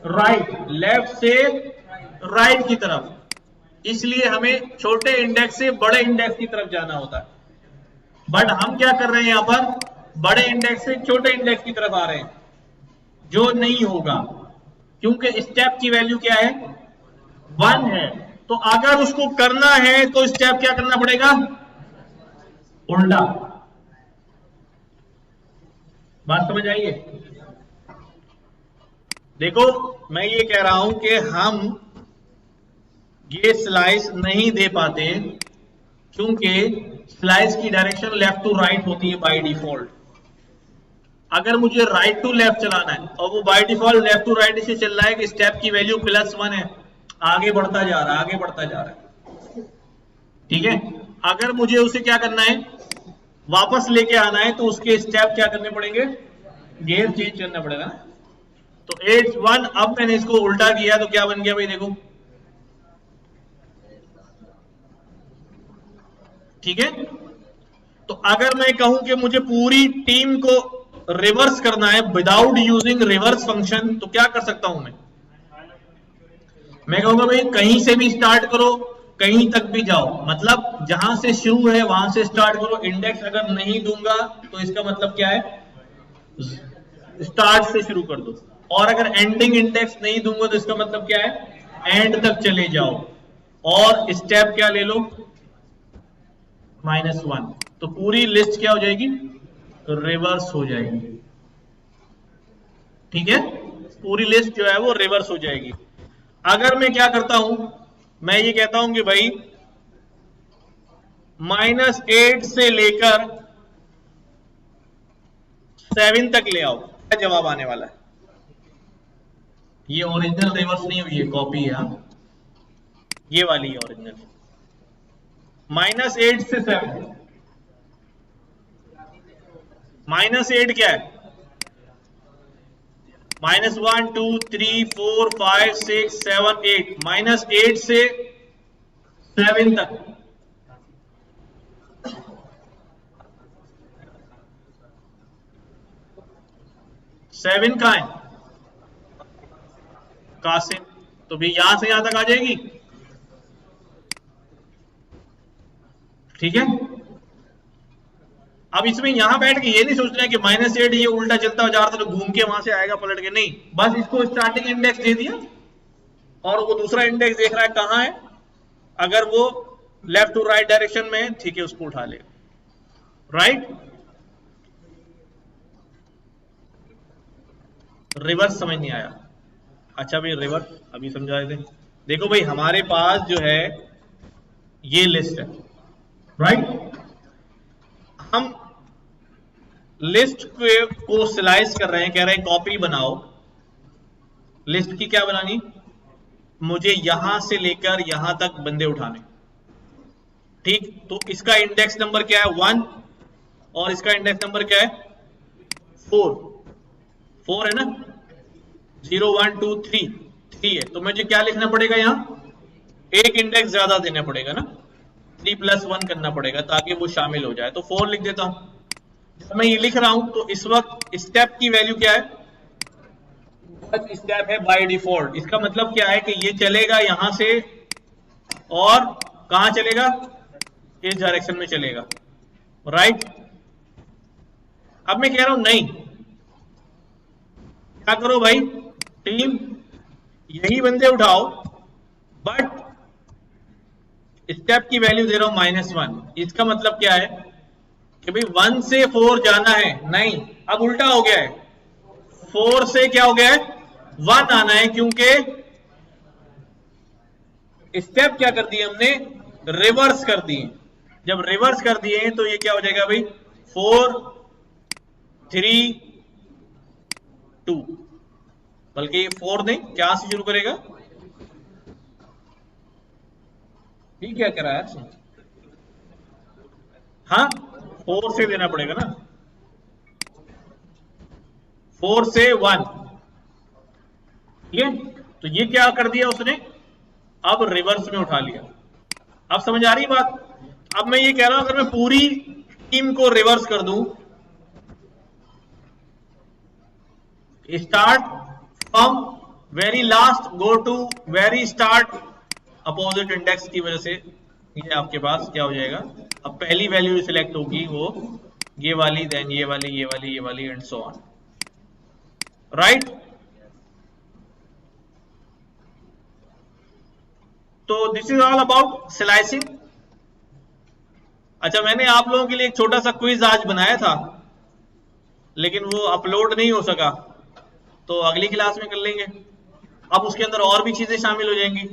राइट, लेफ्ट से राइट की तरफ, इसलिए हमें छोटे इंडेक्स से बड़े इंडेक्स की तरफ जाना होता है। बट हम क्या कर रहे हैं, यहां पर बड़े इंडेक्स से छोटे इंडेक्स की तरफ आ रहे हैं, जो नहीं होगा क्योंकि स्टेप की वैल्यू क्या है, 1 है। तो अगर उसको करना है तो स्टेप क्या करना पड़ेगा, उल्टा। बात समझ आई है? देखो मैं ये कह रहा हूं कि हम ये स्लाइस नहीं दे पाते क्योंकि स्लाइस की डायरेक्शन लेफ्ट टू राइट होती है बाय डिफॉल्ट। अगर मुझे राइट टू लेफ्ट चलाना है और वो by default left to right इसे चल रहा है कि स्टेप की वैल्यू +1 है, आगे बढ़ता जा रहा है, आगे बढ़ता जा रहा है, ठीक है। अगर मुझे उसे क्या करना है, वापस लेके आना है, तो उसके स्टेप क्या करने पड़ेंगे, गियर चेंज करना पड़ेगा। तो 8 1, अब मैंने इसको उल्टा किया तो क्या बन गया भाई, देखो, ठीक है। तो अगर मैं कहूं कि मुझे पूरी टीम को रिवर्स करना है विदाउट यूजिंग रिवर्स फंक्शन, तो क्या कर सकता हूं मैं कहूंगा भाई कहीं से भी स्टार्ट करो, कहीं तक भी जाओ, मतलब जहां से शुरू है वहां से स्टार्ट करो। इंडेक्स अगर नहीं दूंगा तो इसका मतलब क्या है, स्टार्ट से शुरू कर दो, और अगर एंडिंग इंडेक्स नहीं दूंगा तो इसका मतलब क्या है, एंड तक चले जाओ, और स्टेप क्या ले लो, -1। तो पूरी लिस्ट क्या हो जाएगी, रिवर्स हो जाएगी, ठीक है। पूरी लिस्ट जो है वो रिवर्स हो जाएगी। अगर मैं क्या करता हूं, मैं ये कहता हूं कि भाई -8 से लेकर 7 तक ले आओ, क्या जवाब आने वाला है? ये ओरिजिनल रिवर्स नहीं हुई है, कॉपी है। ये वाली है ओरिजिनल। -8 से 7, -8 क्या है? -1 2 3 4 5 6 7 8, -8 से 7 तक। सेवन कहां है? कासिम। तो भी यहां से यहां तक आ जाएगी, ठीक है। अब इसमें यहां बैठ के ये नहीं सोचना है कि -8 ये उल्टा चलता हुआ जा रहा था तो घूम के वहां से आएगा पलट के, नहीं, बस इसको स्टार्टिंग इंडेक्स दे दिया और वो दूसरा इंडेक्स देख रहा है कहां है। अगर वो लेफ्ट टू राइट डायरेक्शन में है, ठीक है, उसको उठा लेगा, राइट। रिवर्स समझ नहीं आया? अच्छा भाई, रिवर्स अभी समझा देते। देखो भाई, हमारे पास जो है ये लिस्ट है, राइट। हम लिस्ट को स्लाइस कर रहे हैं, कह रहे हैं कॉपी बनाओ। लिस्ट की क्या बनानी? मुझे यहां से लेकर यहां तक बंदे उठाने, ठीक। तो इसका इंडेक्स नंबर क्या है? 1, और इसका इंडेक्स नंबर क्या है? 4 है ना। 0 1 2 3 3 है, तो मुझे क्या लिखना पड़ेगा? यहां एक इंडेक्स ज्यादा देना पड़ेगा ना, 3 + 1 करना पड़ेगा ताकि वो शामिल हो जाए। तो 4 लिख देता हूं। जब मैं ये लिख रहा हूं तो इस वक्त स्टेप की वैल्यू क्या है? स्टेप है बाय डिफॉल्ट। इसका मतलब क्या है कि ये चलेगा यहां से और कहां चलेगा? इस डायरेक्शन में चलेगा, राइट। अब मैं कह रहा हूं नहीं, क्या करो भाई टीम, यही बंदे उठाओ, बट स्टेप की वैल्यू दे रहा हूं -1। इसका मतलब क्या है कि भाई 1 से 4 जाना है, नहीं, अब उल्टा हो गया है। 4 से क्या हो गया है? 1 आना है, क्योंकि स्टेप क्या कर दिए हमने? रिवर्स कर दिए। जब रिवर्स कर दिए तो ये क्या हो जाएगा भाई? 4 3 2, बल्कि 4 नहीं, क्या से शुरू करेगा? ये क्या कह रहा है? हाँ, 4 से देना पड़ेगा ना, 4 से 1, ठीक है। तो ये क्या कर दिया उसने? अब रिवर्स में उठा लिया। अब समझ आ रही बात? अब मैं ये कह रहा हूं, अगर मैं पूरी टीम को रिवर्स कर दूं, start from very last go to very start, opposite index की वजह से ये आपके पास क्या हो जाएगा? अब पहली वैल्यू सिलेक्ट होगी वो ये वाली, देन ये वाली, ये वाली, ये वाली, एंड सो ऑन, राइट। तो this is all about slicing. अच्छा, मैंने आप लोगों के लिए एक छोटा सा क्विज आज बनाया था, लेकिन वो अपलोड नहीं हो सका, तो अगली क्लास में कर लेंगे। अब उसके अंदर और भी चीजें शामिल हो जाएंगी।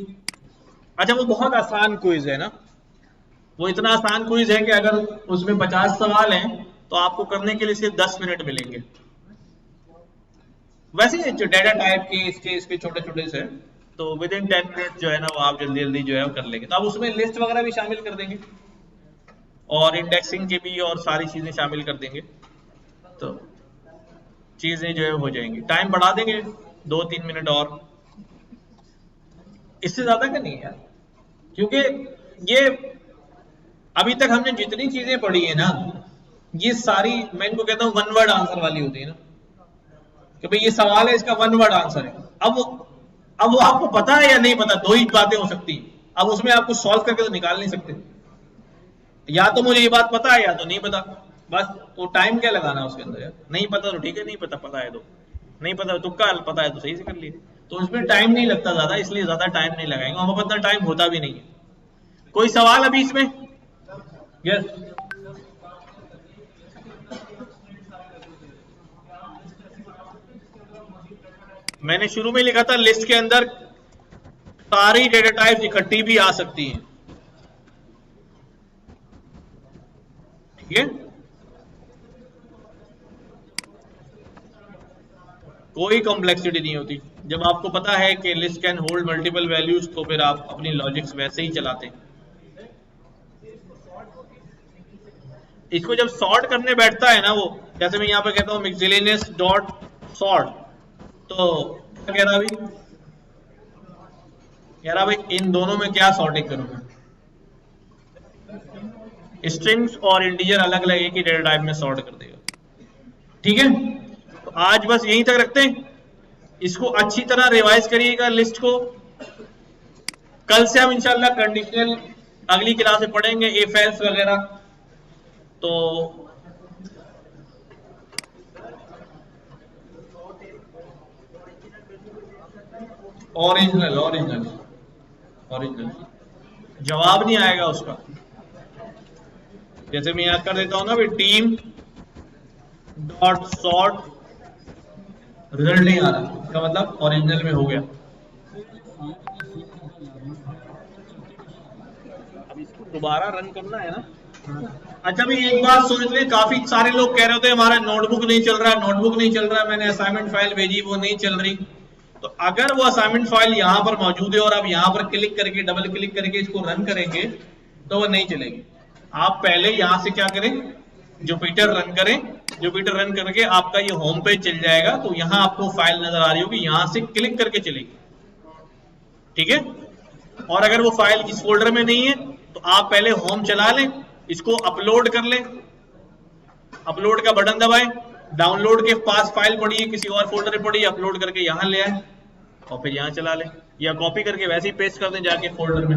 अच्छा, वो बहुत आसान क्विज है ना, वो इतना आसान क्विज है कि अगर उसमें 50 सवाल हैं तो आपको करने के लिए सिर्फ 10 मिनट मिलेंगे। वैसे जो डेटा टाइप के इसके छोटे छोटे से, तो विद इन 10 मिनट जो है ना, वो आप जल्दी जल्दी जो है वो कर लेंगे। तो अब उसमें लिस्ट वगैरह भी शामिल कर देंगे और इंडेक्सिंग के भी और सारी चीजें शामिल कर देंगे, तो चीजें जो है हो जाएंगी। टाइम बढ़ा देंगे 2-3 मिनट और, इससे ज्यादा का नहीं यार, क्योंकि ये अभी तक हमने जितनी चीजें पढ़ी है ना, ये सारी मैं इनको कहता हूं 1 वर्ड आंसर वाली होती है ना, कि भाई ये सवाल है, इसका 1 वर्ड आंसर है। अब वो आपको पता है या नहीं पता, दो ही बातें हो सकती हैं। अब उसमें आप कुछ सॉल्व करके तो निकाल नहीं सकते, या तो मुझे ये बात पता है या तो नहीं पता, बस। तो टाइम क्या लगाना उसके अंदर यार? नहीं पता तो ठीक है, नहीं पता है तो नहीं पता, तुक्का पता है तो सही से कर लिए। तो इसमें टाइम नहीं लगता ज्यादा, इसलिए ज्यादा टाइम नहीं लगाएंगे, हमें पता टाइम होता भी नहीं है। कोई सवाल अभी इसमें? यस, मैंने शुरू में लिखा था लिस्ट के अंदर सारी डेटा टाइप्स इकट्ठी भी आ सकती हैं। ठीक है, कोई कॉम्प्लेक्सिटी नहीं होती। जब आपको पता है कि list can hold multiple values, तो फिर आप अपनी लॉजिक्स वैसे ही चलाते हैं। इसको जब सॉर्ट करने बैठता है ना वो, जैसे मैं यहाँ पे कहता हूँ मिक्सिलेनियस डॉट सॉर्ट, तो क्या कह रहा अभी, कह रहा भाई इन दोनों में क्या सॉर्टिंग करूंगा, स्ट्रिंग्स और इंटीजर अलग अलग एक ही डेटा टाइप में सॉर्ट कर देगा। ठीक है, तो आज बस यहीं तक रखते हैं। इसको अच्छी तरह रिवाइज करिएगा लिस्ट को। कल से हम इंशाल्लाह कंडीशनल अगली क्लास में पढ़ेंगे, इफ एल्स वगैरह। तो ओरिजिनल ओरिजिनल ओरिजिनल जवाब नहीं आएगा उसका। जैसे मैं याद कर देता हूं ना भाई, टीम डॉट सॉर्ट, रिजल्ट नहीं आ रहा, इसका मतलब ओरिजिनल में हो गया। अब इसको दोबारा रन करना है ना। अच्छा भाई एक बात सोच ले, काफी सारे लोग कह रहे होते हैं हमारा नोटबुक नहीं चल रहा, नोटबुक नहीं चल रहा, मैंने असाइनमेंट फाइल भेजी वो नहीं चल रही। तो अगर वो असाइनमेंट फाइल यहाँ पर मौजूद है और आप यहाँ पर क्लिक करके डबल क्लिक करके इसको रन करेंगे तो वो नहीं चलेगी। आप पहले यहाँ से क्या करें, जुपिटर रन करें। जुपिटर रन करके आपका ये होम पेज चल जाएगा, तो यहाँ आपको फाइल नजर आ रही होगी, यहाँ से क्लिक करके चलेगी। ठीक है, और अगर वो फाइल इस फोल्डर में नहीं है तो आप पहले होम चला लें, इसको अपलोड कर लें, अपलोड का बटन दबाएं, डाउनलोड के पास फाइल पड़ी है किसी और फोल्डर में पड़ी है, अपलोड करके यहां ले आए और फिर यहां चला लें, या कॉपी करके वैसे ही पेस्ट कर दें जाके फोल्डर में।